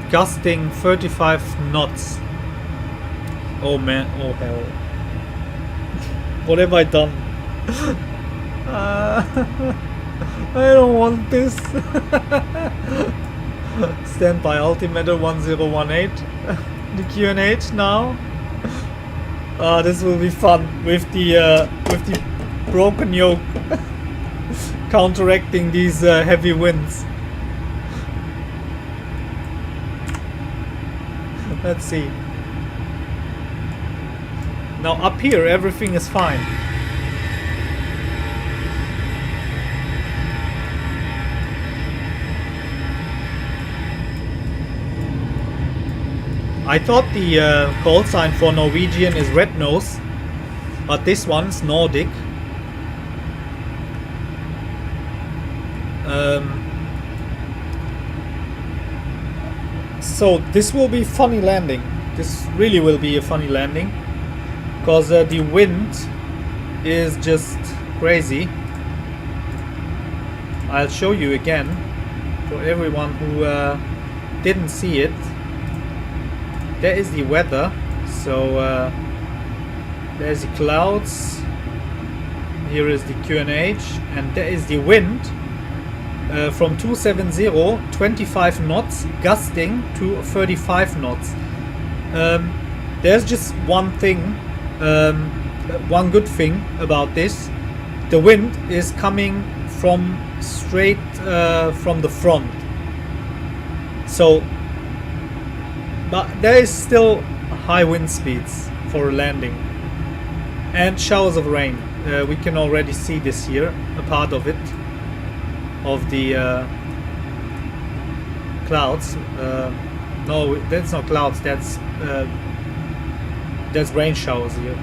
Gusting 35 knots. Oh man, oh hell. What have I done? I don't want this. Stand by altimeter 1018. The QNH now. This will be fun with the broken yoke counteracting these heavy winds. Let's see. Now up here everything is fine. I thought the call sign for Norwegian is red nose, but this one's Nordic. So this will be funny landing. This really will be a funny landing, because the wind is just crazy. I'll show you again for everyone who didn't see it. There is the weather. So there's the clouds. Here is the QNH, and there is the wind. From 270, 25 knots, gusting to 35 knots. There's just one thing, one good thing about this. The wind is coming from straight from the front. So, but there is still high wind speeds for landing. And showers of rain. We can already see this here, a part of it. Of the clouds. No, that's not clouds. That's rain showers here.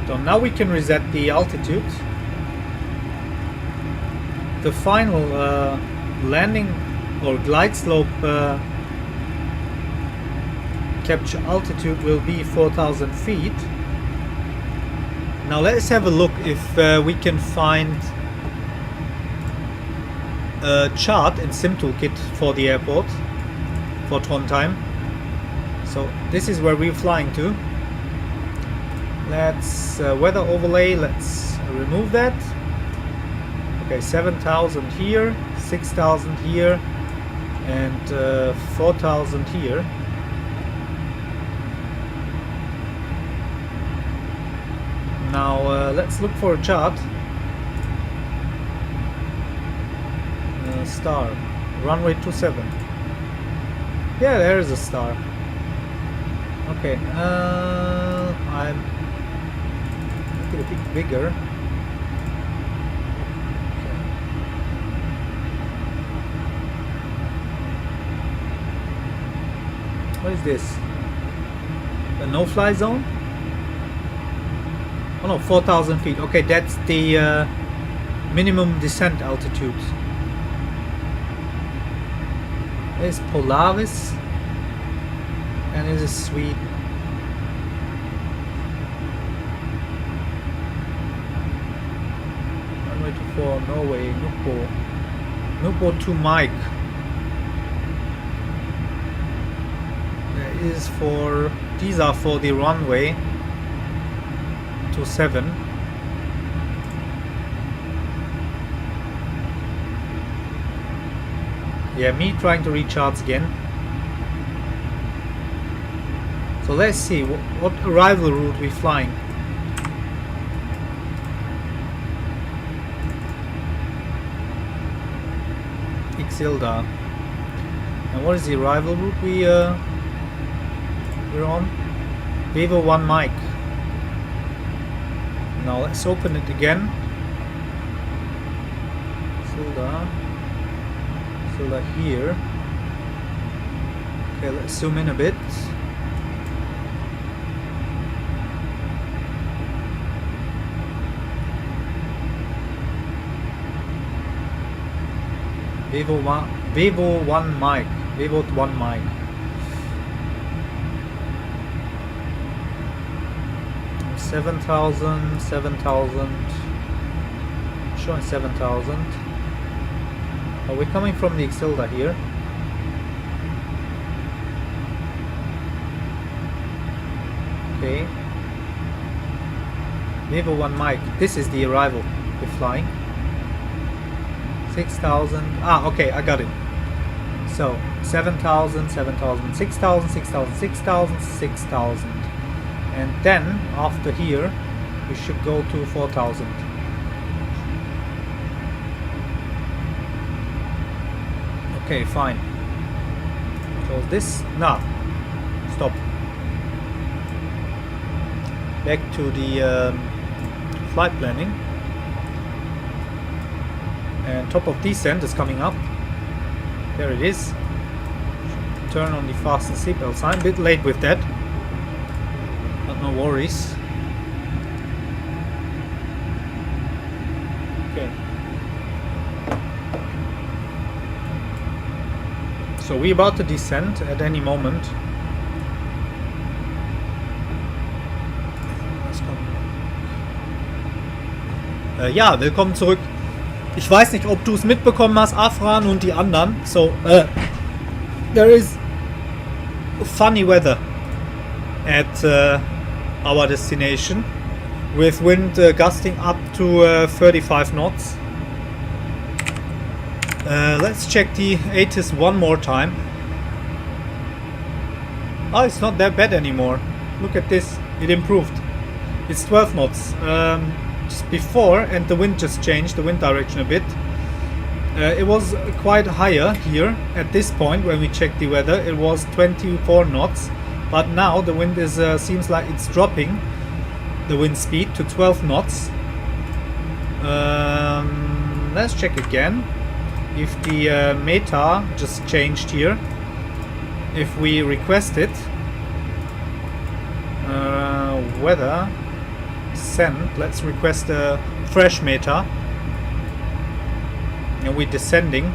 So now we can reset the altitude. The final landing or glide slope capture altitude will be 4,000 feet. Now let's have a look if we can find a chart in SimToolkit for the airport, for Trondheim. So this is where we're flying to. Let's weather overlay, let's remove that. Okay, 7,000 here, 6,000 here, and 4,000 here. Now let's look for a chart. Star, runway 27. Yeah, there is a star. Okay, I'm make it a bit bigger. Okay. What is this? A no-fly zone? Oh no, 4,000 feet. Okay, that's the minimum descent altitude. There's Polaris, and this is Sweden. Runway 24, Norway, Nukbo to Mike. There is for, these are for the runway 27. Yeah, me trying to read charts again. So let's see what arrival route we're flying. Xilda. And what is the arrival route we're on? Vivo 1 Mike. Now let's open it again. Xilda here. Okay, let's zoom in a bit. Vivo 1 mic. Vivo 1 mic. 7,000, 7,000. Showing 7,000. Oh, we're coming from the Exilda here. Okay. Vivo 1 mic. This is the arrival. We're flying. 6,000. Ah, okay, I got it. So 7,000, 7,000, 6,000, 6,000, 6,000, 6,000. And then after here we should go to 4,000. Okay, fine. So this now stop. Back to the flight planning. And top of descent is coming up. There it is. Turn on the fasten seatbelt sign. A bit late with that, but no worries. Okay. So we're about to descend at any moment. Ja, willkommen zurück. Ich weiß nicht, ob du es mitbekommen hast, Afran und die anderen. So, there is funny weather at our destination, with wind gusting up to 35 knots. Let's check the ATIS one more time. Oh, it's not that bad anymore. Look at this, it improved. It's 12 knots. Just before, and the wind just changed, the wind direction a bit. It was quite higher here at this point when we checked the weather. It was 24 knots, but now the wind is seems like it's dropping the wind speed to 12 knots. Let's check again if the meta just changed here. If we request it, weather send, let's request a fresh meta, and we're descending.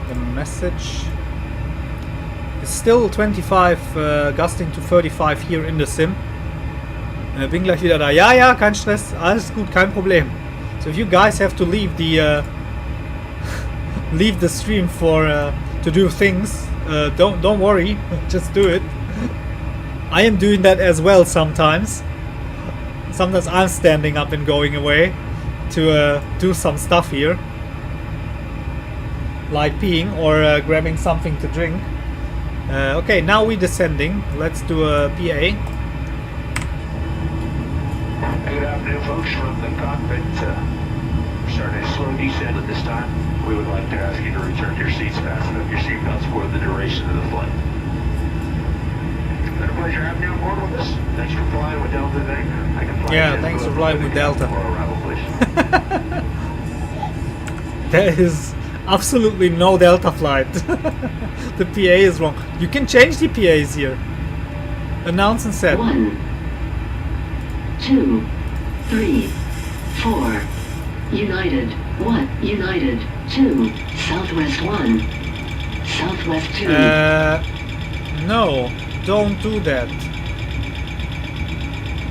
The message is still 25, gusting to 35 here in the sim. Bin gleich wieder da. Ja, ja, kein Stress, alles gut, kein Problem. So if you guys have to leave the leave the stream for to do things, don't worry, just do it. I am doing that as well sometimes. Sometimes I'm standing up and going away to do some stuff here, like peeing or grabbing something to drink. Okay, now we're descending. Let's do a PA. Good afternoon, folks, from the cockpit. We're starting a slow descent at this time. We would like to ask you to return to your seats, fasten up your seatbelts for the duration of the flight. It's been a pleasure having you on board with us. Thanks for flying with Delta today. I can fly Yeah, thanks for flying with Delta. For arrival, please. There is absolutely no Delta flight. The PA is wrong. You can change the PAs here. Announce and set. 1, 2, 3, 4. United. 1. United. 2. Southwest 1. Southwest 2. No, don't do that.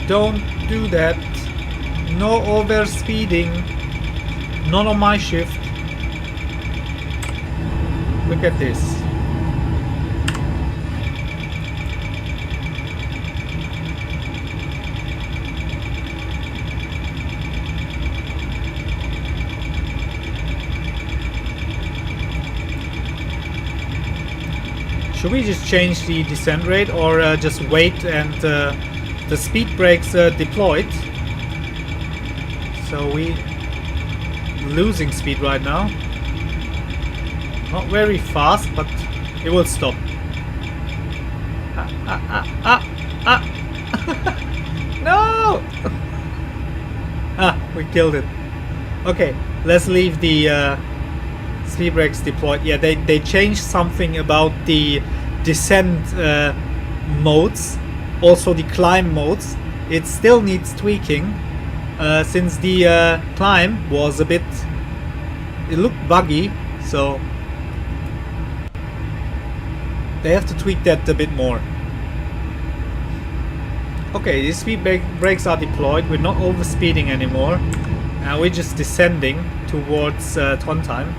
Don't do that. No overspeeding. Not on my shift. Look at this. Should we just change the descent rate, or just wait and the speed brakes deployed? So we losing speed right now. Not very fast, but it will stop. No! We killed it. Okay, let's leave the speed brakes deployed. Yeah, they changed something about the descent modes, also the climb modes. It still needs tweaking, since the climb was a bit, it looked buggy, so they have to tweak that a bit more. Okay, the speed brakes are deployed. We're not overspeeding anymore. We're just descending towards Trondheim.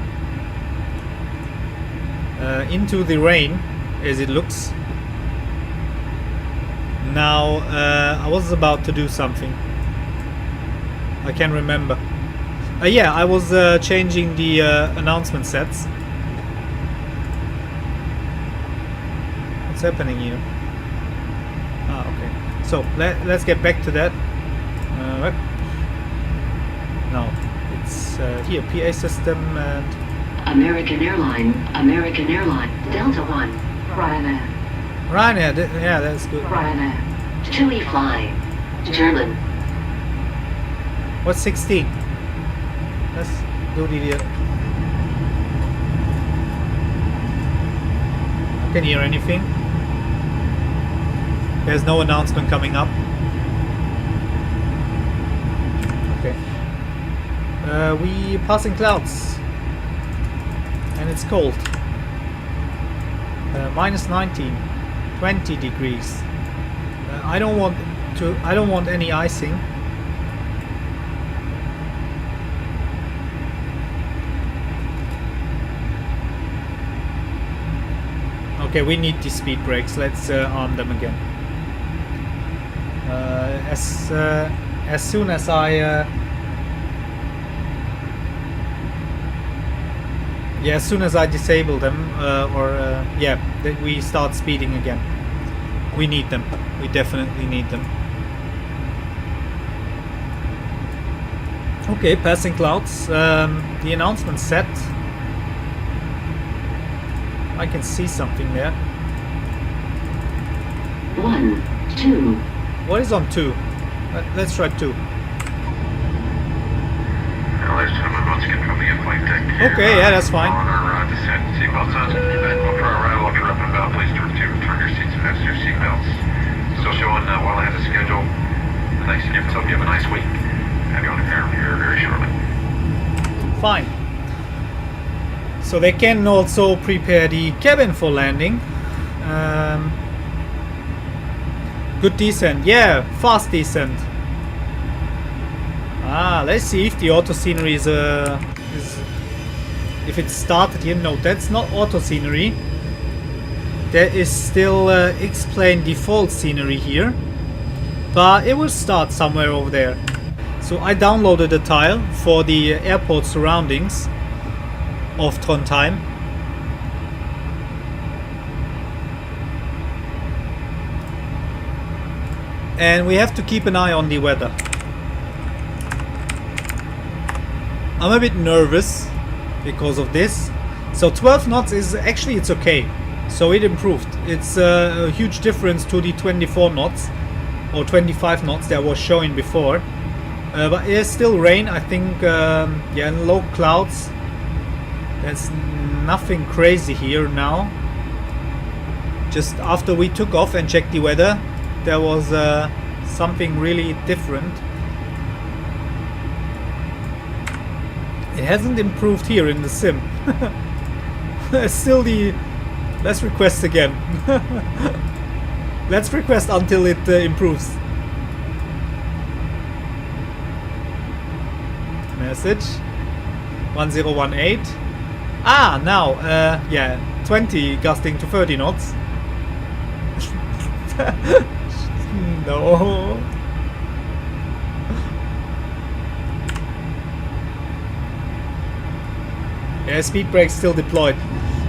Into the rain, as it looks. Now, I was about to do something. I can't remember. Yeah, I was changing the announcement sets. What's happening here? Ah, okay. So let's get back to that. No, it's here, PA system and American Airline, Delta 1, Ryanair, Ryanair. Yeah, that's good. Ryanair, TUI Fly, German, What's 16? Let's do the. I can hear anything. There's no announcement coming up. Okay. We passing clouds, and it's cold. Minus 19, 20 degrees. I don't want any icing. Okay, we need the speed brakes. Let's arm them again. As soon as I as soon as I disable them, that we start speeding again. We need them. We definitely need them. Okay, passing clouds. The announcement set. I can see something there. 1, 2. What is on 2? Let's try 2. Ladies and gentlemen, once again from the in-flight deck. Okay, yeah, that's fine. On our descent, seatbelts on. For our arrival, if you're up and about, please return your seats and fasten your seatbelts. Still showing well ahead of schedule. Thanks, and hope you have a nice week. Have you on the air here very shortly. Fine. So they can also prepare the cabin for landing. Good descent. Yeah, fast descent. Let's see if the auto scenery is if it's started here. No, that's not auto scenery. There is still XPlane default scenery here, but it will start somewhere over there. So I downloaded a tile for the airport surroundings of Trondheim. And we have to keep an eye on the weather. I'm a bit nervous because of this. So 12 knots is actually, it's okay. So it improved. It's a huge difference to the 24 knots or 25 knots that was showing before. But there's still rain, I think. And low clouds. There's nothing crazy here now. Just after we took off and checked the weather, there was something really different. It hasn't improved here in the sim. Still the... Let's request again. Let's request until it improves. Message 1018. Now, 20 gusting to 30 knots. No. Yeah, speed brakes still deployed.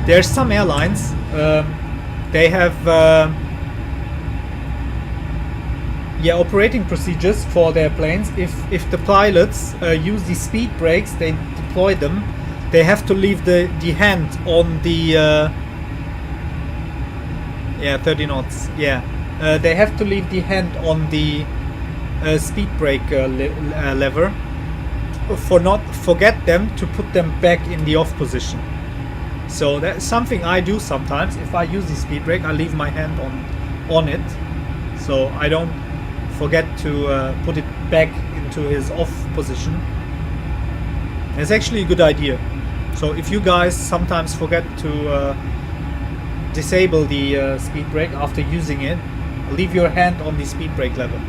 There's some airlines, they have operating procedures for their planes. If the pilots use the speed brakes, they deploy them. They have to leave the hand on the 30 knots. They have to leave the hand on the speed brake lever. Forget them to put them back in the off position. So that's something I do sometimes. If I use the speed brake, I leave my hand on it, so I don't forget to put it back into his off position. It's actually a good idea. So if you guys sometimes forget to disable the speed brake after using it, leave your hand on the speed brake lever.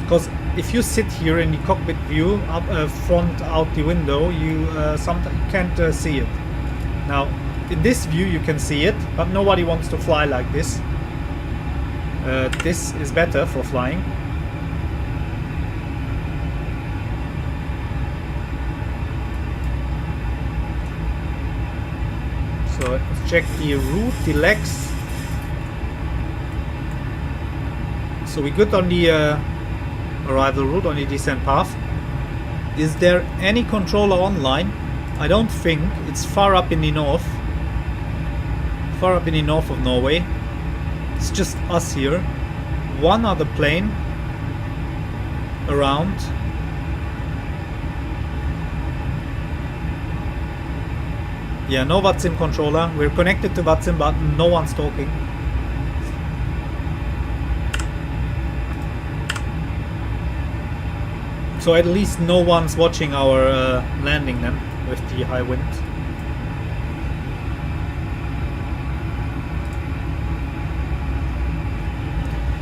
Because if you sit here in the cockpit view, up front out the window, you sometimes can't see it. Now, in this view you can see it, but nobody wants to fly like this. This is better for flying. So let's check the route, the legs. So we're good on the arrival route, on the descent path. Is there any controller online? I don't think. It's far up in the north. Far up in the north of Norway. It's just us here. One other plane around. Yeah, no VATSIM controller. We're connected to VATSIM, but no one's talking. So at least no one's watching our landing then, with the high wind.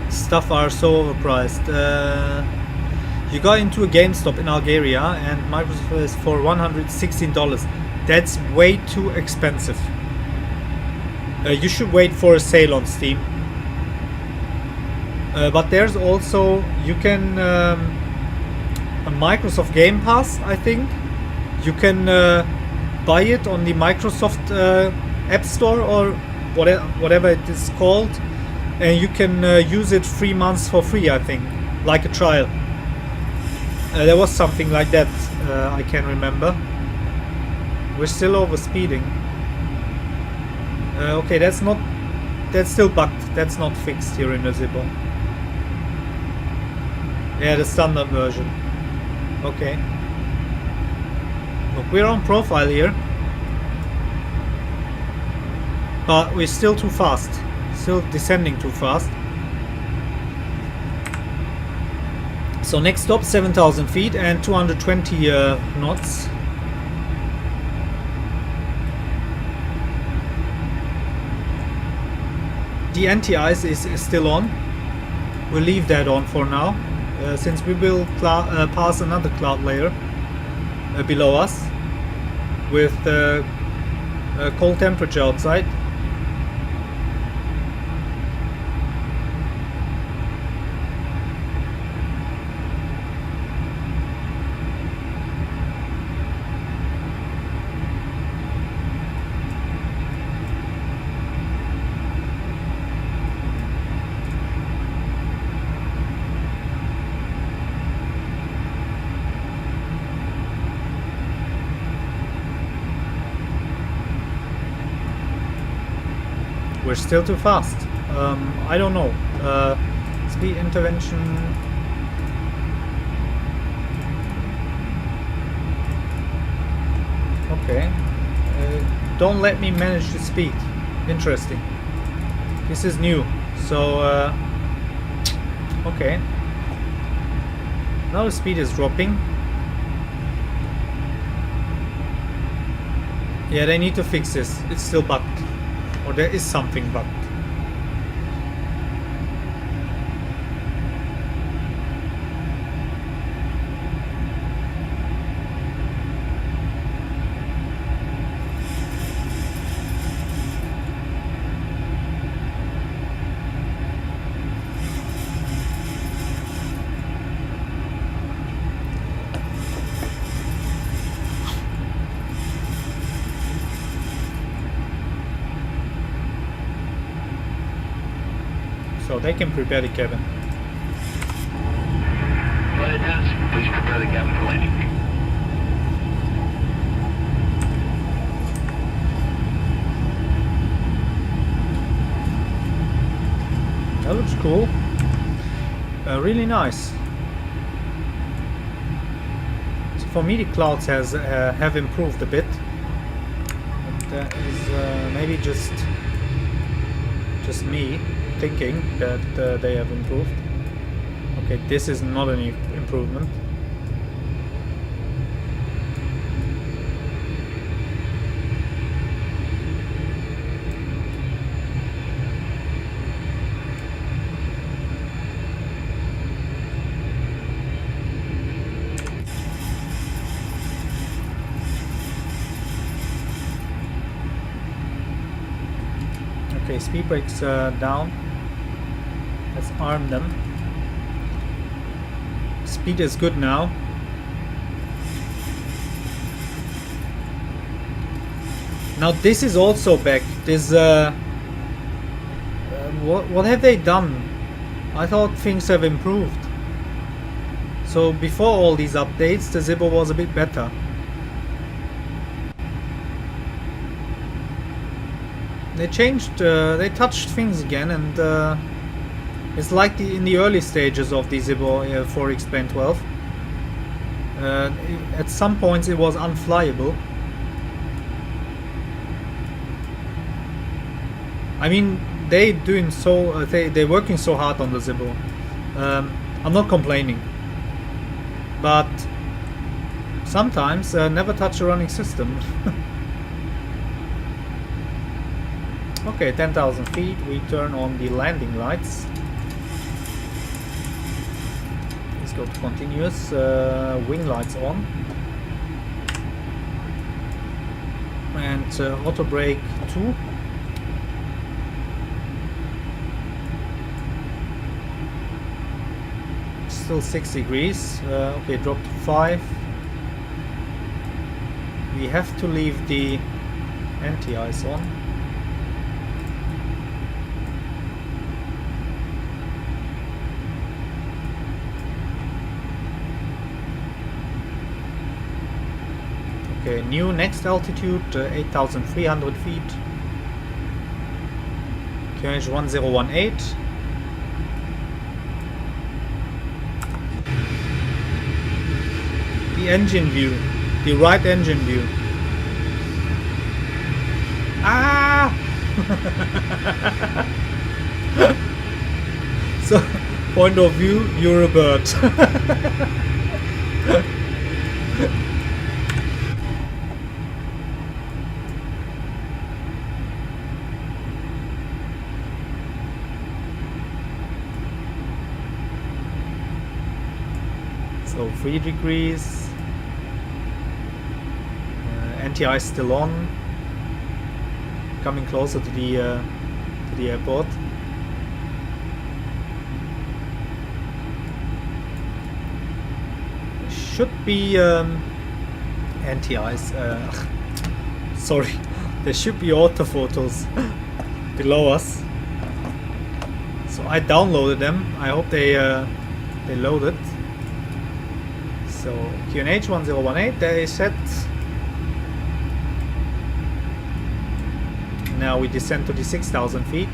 Stuff are so overpriced. You got into a GameStop in Algeria and Microsoft is for $116. That's way too expensive. You should wait for a sale on Steam. But there's also, you can a Microsoft Game Pass, I think. You can buy it on the Microsoft App Store or whatever it is called, and you can use it 3 months for free, I think, like a trial. There was something like that, I can remember. We're still over speeding. Okay, that's still bugged. That's not fixed here in the Zibo. Yeah, the standard version. Okay. Look, we're on profile here, but we're still too fast. Still descending too fast. So next stop 7,000 feet and 220 knots. The anti-ice is still on. We'll leave that on for now, since we will pass another cloud layer below us with cold temperature outside. We're still too fast. I don't know. Speed intervention. Okay. Don't let me manage the speed. Interesting. This is new. So, okay. Now the speed is dropping. Yeah, they need to fix this. It's still bugged. Or there is something bugged. So they can prepare the cabin. Flight attendants, please prepare the cabin for landing. That looks cool. Really nice. So for me the clouds have improved a bit. that is maybe just me thinking that they have improved. Okay, this is not an improvement. Okay, speed brakes down. Let's arm them. Speed is good now. Now this is also back. This what have they done? I thought things have improved. So before all these updates, the Zibo was a bit better. They changed, they touched things again, and it's like in the early stages of the Zibo for XPlane 12. At some points it was unflyable. I mean, they're working so hard on the Zibo. I'm not complaining, but sometimes never touch a running system. Okay, 10,000 feet, we turn on the landing lights. Let's go to continuous, wing lights on. And auto brake 2. Still 6 degrees, okay, drop to 5. We have to leave the anti-ice on. Okay, new next altitude, 8,300 feet. QNH 1018. The engine view, the right engine view. Ah! So, point of view, you're a bird. So 3 degrees, anti-ice still on, coming closer to the airport. Should be anti-ice, sorry, there should be autophotos below us. So I downloaded them, I hope they loaded. So QNH 1018, they set. Now we descend to the 6,000 feet.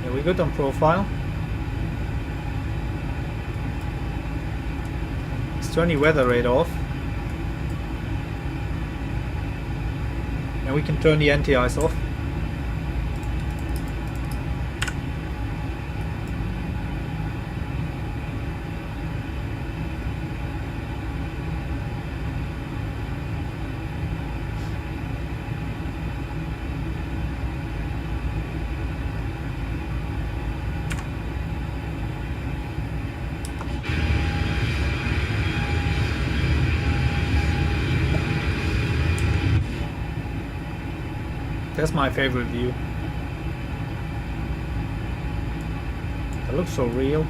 Yeah, we're good on profile. Let's turn the weather radar off. And we can turn the anti-ice off. That's my favorite view. That looks so real.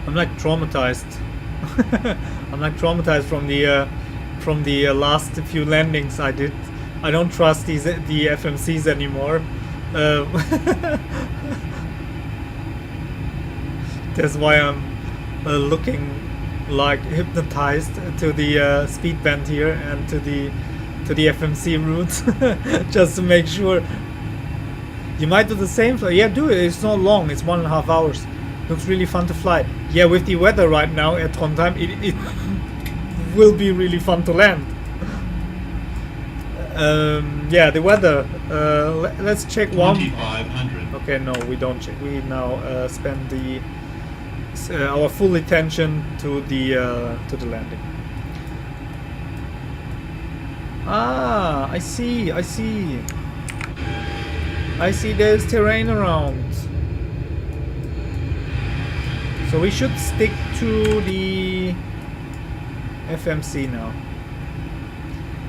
I'm like traumatized. I'm like traumatized from the from the last few landings I did. I don't trust the FMCs anymore. That's why I'm looking like hypnotized to the speed band here and to the FMC route, just to make sure. You might do the same. Yeah, do it. It's not long. It's 1.5 hours. Looks really fun to fly. Yeah, with the weather right now at Trondheim, it will be really fun to land. Yeah, the weather. Let's check one. 2500. Okay, no, we don't check. We now spend our full attention to the landing. Ah, I see. There's terrain around. So we should stick to the FMC now.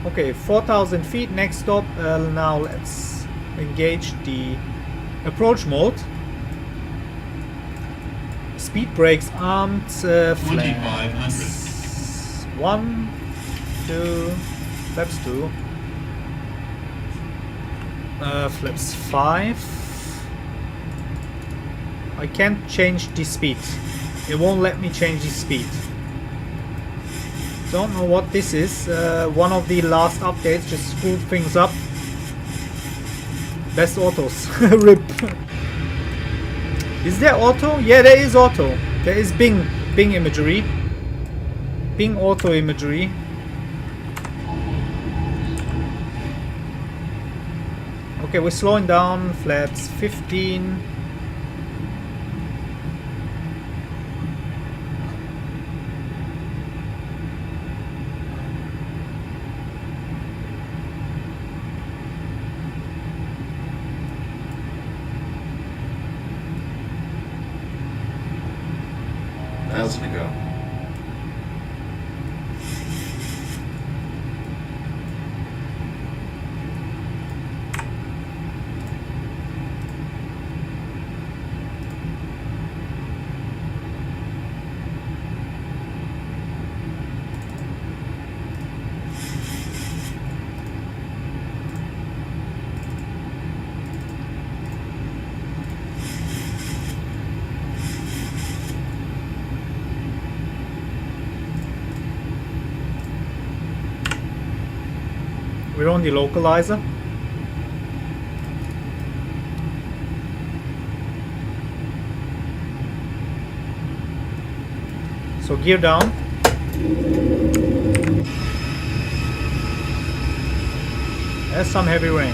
Okay, 4,000 feet. Next stop. Now let's engage the approach mode. Speed brakes armed. 2500. 1, 2, flaps 2. Flaps 5. I can't change the speed. It won't let me change the speed. Don't know what this is. One of the last updates just screwed things up. Best autos. RIP. Is there auto? Yeah, there is auto. There is Bing imagery. Bing auto imagery. Okay, we're slowing down. Flaps 15. Miles to go. We're on the localizer. So gear down. There's some heavy rain.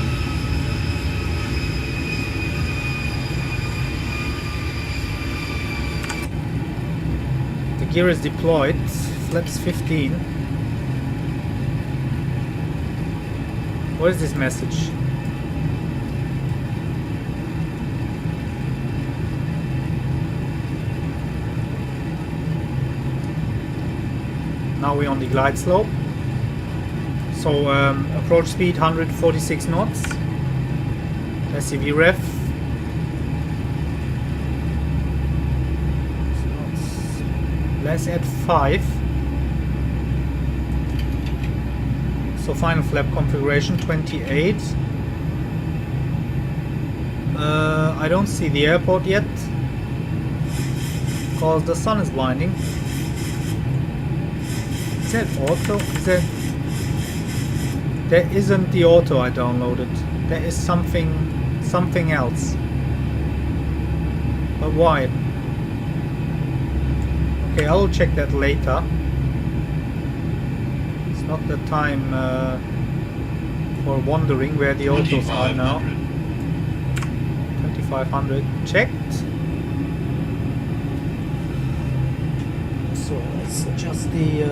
The gear is deployed. Flaps 15. What is this message? Now we're on the glide slope. So approach speed 146 knots. SCV ref. Let's add 5. So final flap configuration 28. I don't see the airport yet because the sun is blinding. Is that auto? Is that? There isn't the auto I downloaded. There is something else. But why? Okay, I will check that later. It's not the time for wondering where the autos are now. 2500 checked. So let's adjust the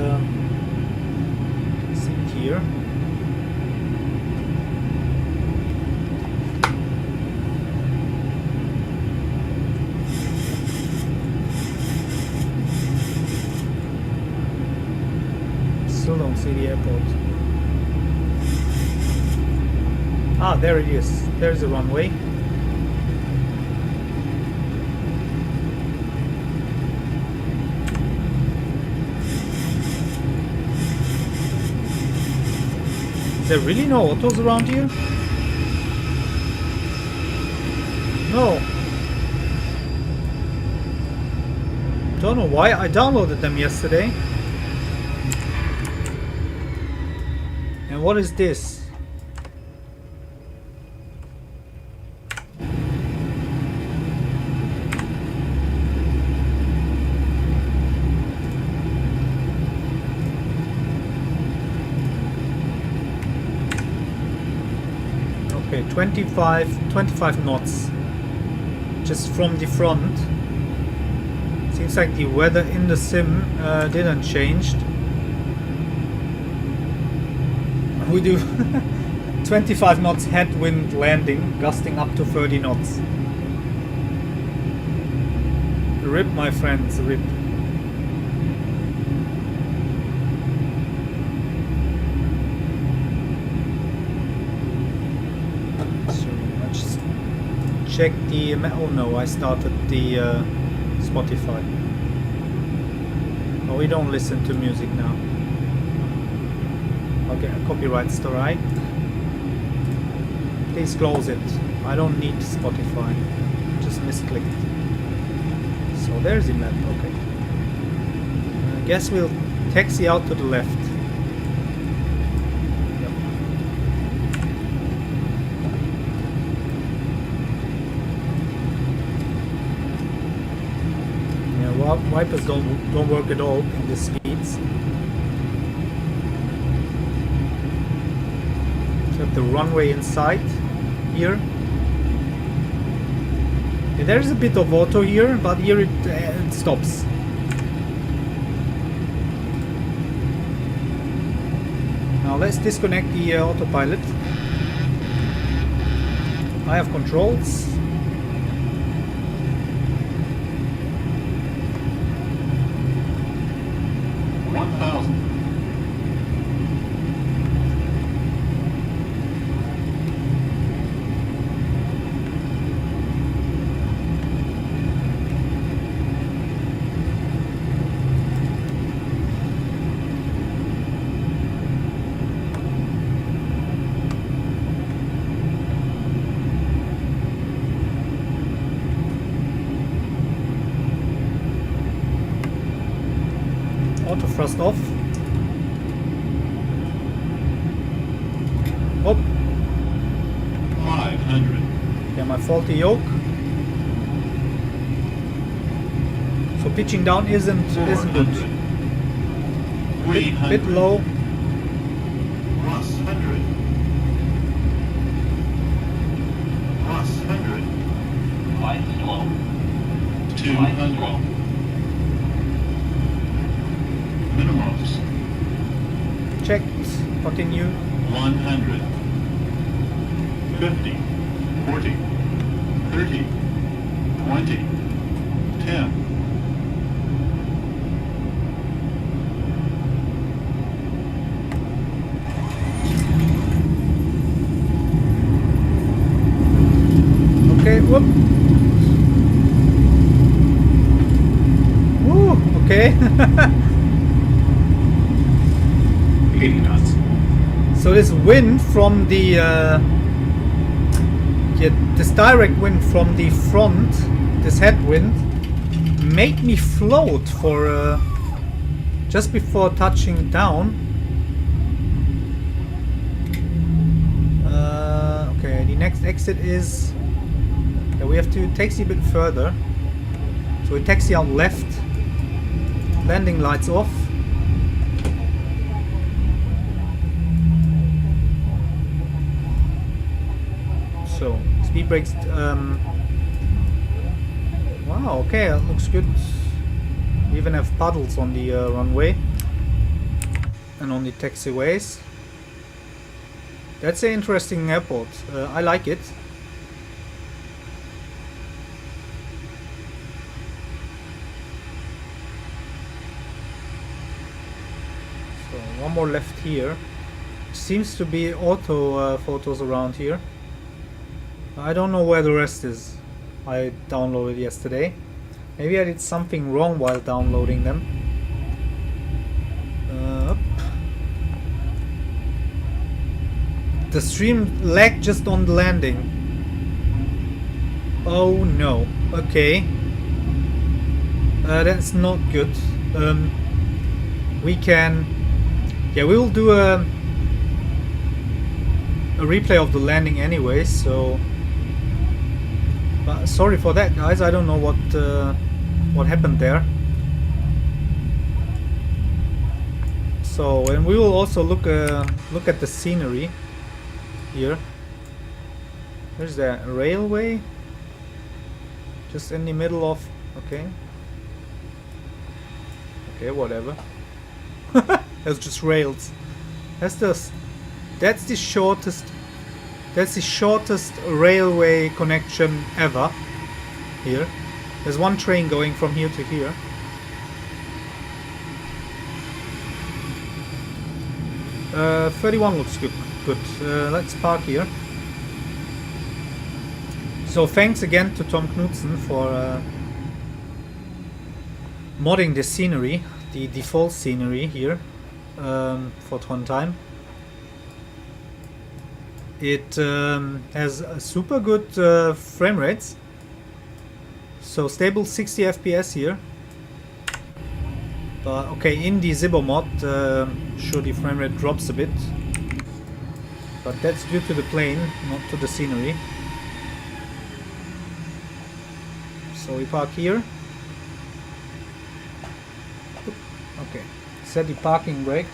seat here. Still don't see the airport. Ah, there it is. There's the runway. there really no autos around here? No. Don't know why I downloaded them yesterday. And what is this? Okay, 25 knots. Just from the front. Seems like the weather in the sim didn't change. We do 25 knots headwind landing, gusting up to 30 knots. Rip, my friends, rip. So let's check the. Oh no, I started the Spotify. Oh, we don't listen to music now. Okay, a copyright strike. Please close it. I don't need Spotify. Just misclicked. So there's the map. Okay. I guess we'll taxi out to the left. Yep. Yeah, wipers don't work at all in the speeds. The runway inside here. Yeah, there's a bit of auto here, but here it stops. Now let's disconnect the autopilot. I have controls. Auto thrust off. Oh. 500. Yeah, my faulty yoke. So pitching down isn't good. Bit low. Plus 100. Plus 100. Light slow. 200. Minimums. Checked. Continue. 100. 50. 40. 30. 20. 10. Okay, whoop. Woo, okay. 80 knots. So this wind from the this direct wind from the front, this headwind, made me float for just before touching down. Okay, the next exit is. Yeah, we have to taxi a bit further. So we taxi out left. Landing lights off. So speed brakes. Wow. Okay, that looks good. We even have puddles on the runway and on the taxiways. That's an interesting airport. I like it. So one more left here. Seems to be auto photos around here. I don't know where the rest is. I downloaded yesterday. Maybe I did something wrong while downloading them. Up. The stream lagged just on the landing. Oh no. Okay. That's not good. We can... Yeah, we will do a replay of the landing anyway, so... But sorry for that, guys. I don't know what happened there. So, and we will also look at the scenery here. There's the railway just in the middle of... Okay, whatever. That's just rails. That's the shortest railway connection ever. Here, there's one train going from here to here. Uh, 31 looks good. Let's park here. So thanks again to Tom Knudsen for modding the scenery, the default scenery here for Trondheim. It has a super good frame rates, so stable 60 FPS here. But okay, in the Zibo mod, sure the frame rate drops a bit, but that's due to the plane, not to the scenery. So we park here. Okay, set the parking brake.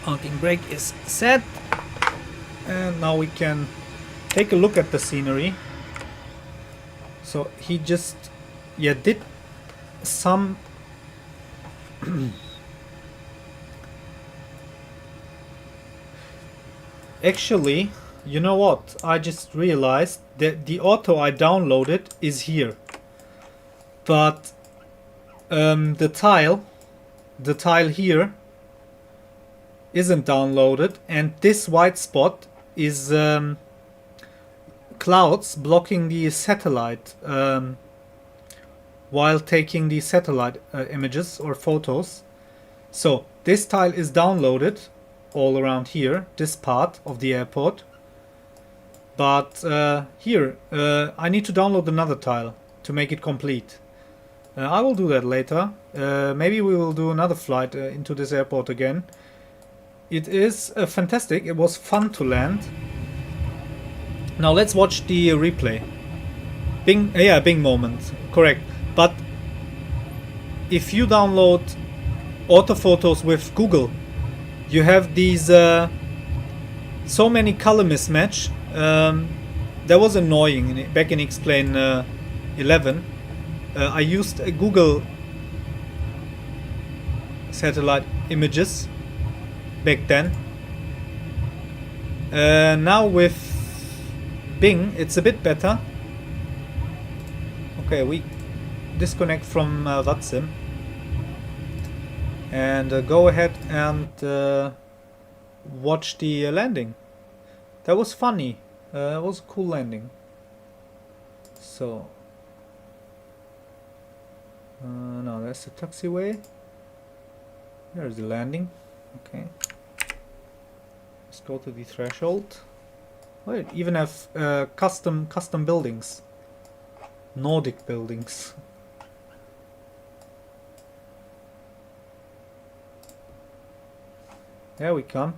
Parking brake is set, and now we can take a look at the scenery. So he just did some actually, you know what, I just realized that the auto I downloaded is here, but the tile here isn't downloaded, and this white spot is clouds blocking the satellite while taking the satellite images or photos. So this tile is downloaded all around here, this part of the airport, but here I need to download another tile to make it complete. I will do that later. Maybe we will do another flight into this airport again. It is fantastic. It was fun to land. Now let's watch the replay. Bing, yeah, Bing moment, correct. But if you download auto photos with Google, you have these so many color mismatch. That was annoying back in XPlane 11. I used Google satellite images back then. Now with Bing it's a bit better. Okay, we disconnect from VATSIM and go ahead and watch the landing. That was funny. It was a cool landing. So now that's the taxiway. There's the landing. Okay, let's go to the threshold. Wait, even have custom buildings, Nordic buildings. There we come.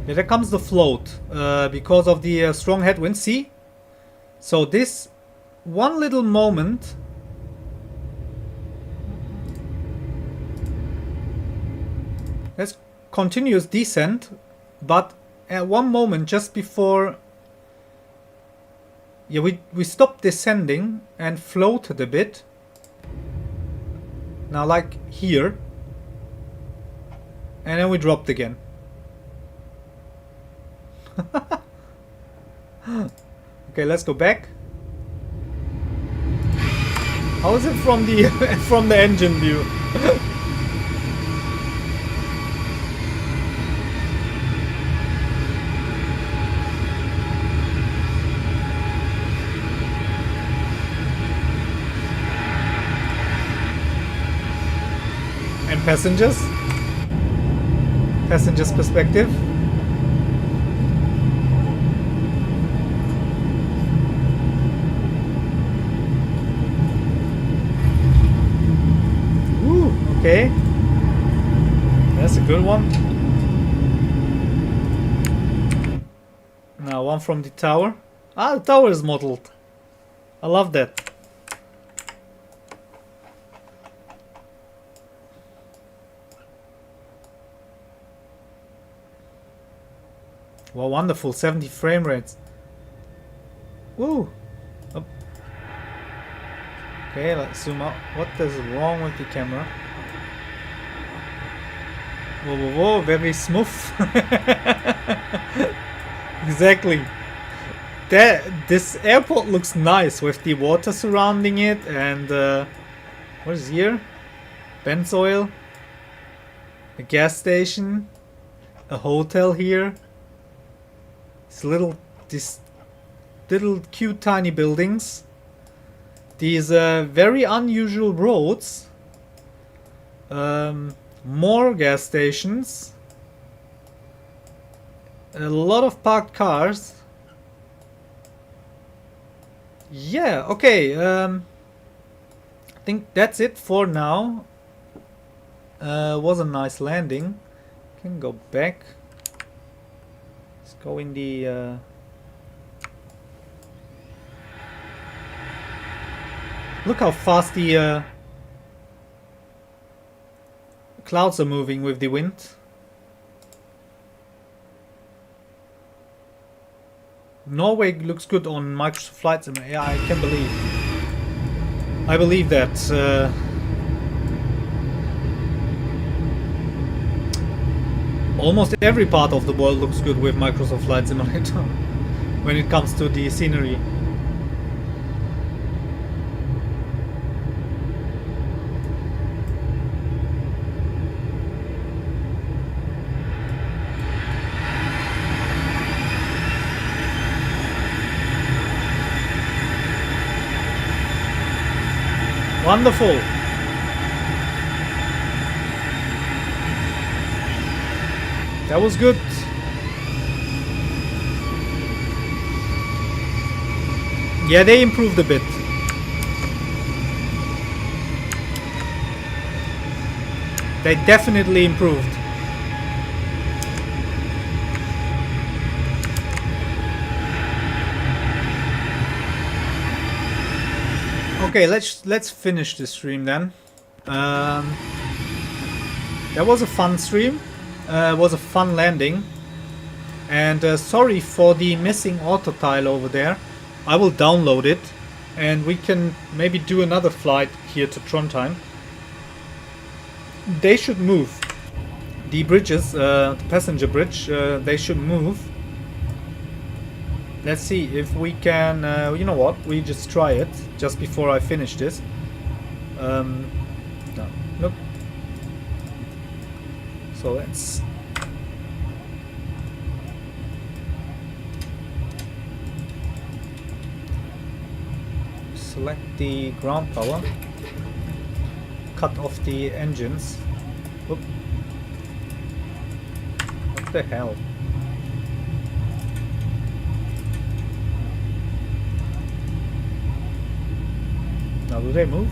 Yeah, there comes the float because of the strong headwind. See? So this one little moment that's continuous descent, but at one moment just before, yeah, we stopped descending and floated a bit. Now like here, and then we dropped again. Okay, let's go back. How is it from the from the engine view? And passengers? Passengers' perspective? Ooh, okay. That's a good one. Now one from the tower. Ah, the tower is modeled. I love that. Well, wonderful, 70 frame rates. Woo! Up. Okay, let's zoom out. What is wrong with the camera? Whoa, whoa, whoa, very smooth. Exactly. This airport looks nice with the water surrounding it and what is here? Benzoil. A gas station. A hotel here. These little cute tiny buildings. These very unusual roads. More gas stations. A lot of parked cars. Yeah, okay. I think that's it for now. Was a nice landing. Can go back. Go in the look how fast the clouds are moving with the wind. Norway looks good on Microsoft Flight Simulator. Yeah, I can believe. I believe that. Almost every part of the world looks good with Microsoft Flight Simulator when it comes to the scenery. Wonderful. That was good. Yeah, they improved a bit. They definitely improved. Okay, let's finish the stream then. That was a fun stream. Was a fun landing, and sorry for the missing auto tile over there. I will download it and we can maybe do another flight here to Trondheim. They should move. The bridges, the passenger bridge, they should move. Let's see if we can, you know what, we just try it just before I finish this. No, nope. So let's select the ground power, cut off the engines. Oop. What the hell? Now do they move?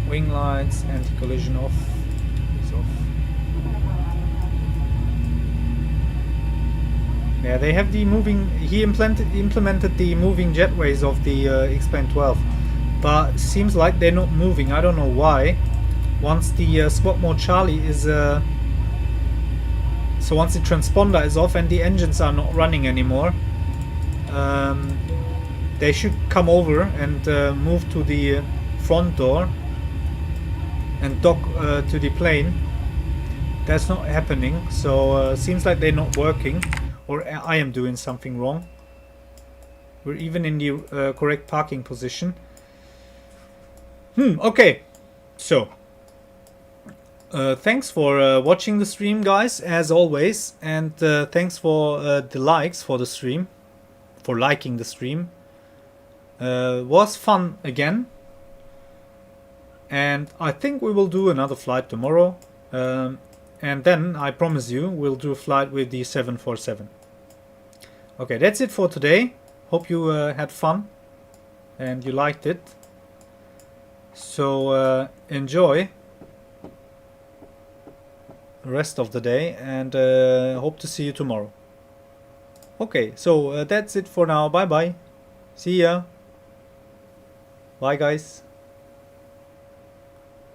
Wing lights, anti-collision off. It's off. Yeah, they have the moving. He implemented the moving jetways of the XPlane 12, but seems like they're not moving. I don't know why. Once the squad mode Charlie is so once the transponder is off and the engines are not running anymore, they should come over and move to the front door and dock to the plane. That's not happening, so seems like they're not working, or I am doing something wrong. We're even in the correct parking position. Okay, so thanks for watching the stream, guys, as always, and thanks for the likes for the stream, for liking the stream. Was fun again, and I think we will do another flight tomorrow, and then I promise you we'll do a flight with the 747. Okay, that's it for today. Hope you had fun and you liked it. So enjoy the rest of the day, and hope to see you tomorrow. Okay, so that's it for now. Bye bye. See ya. Bye, guys.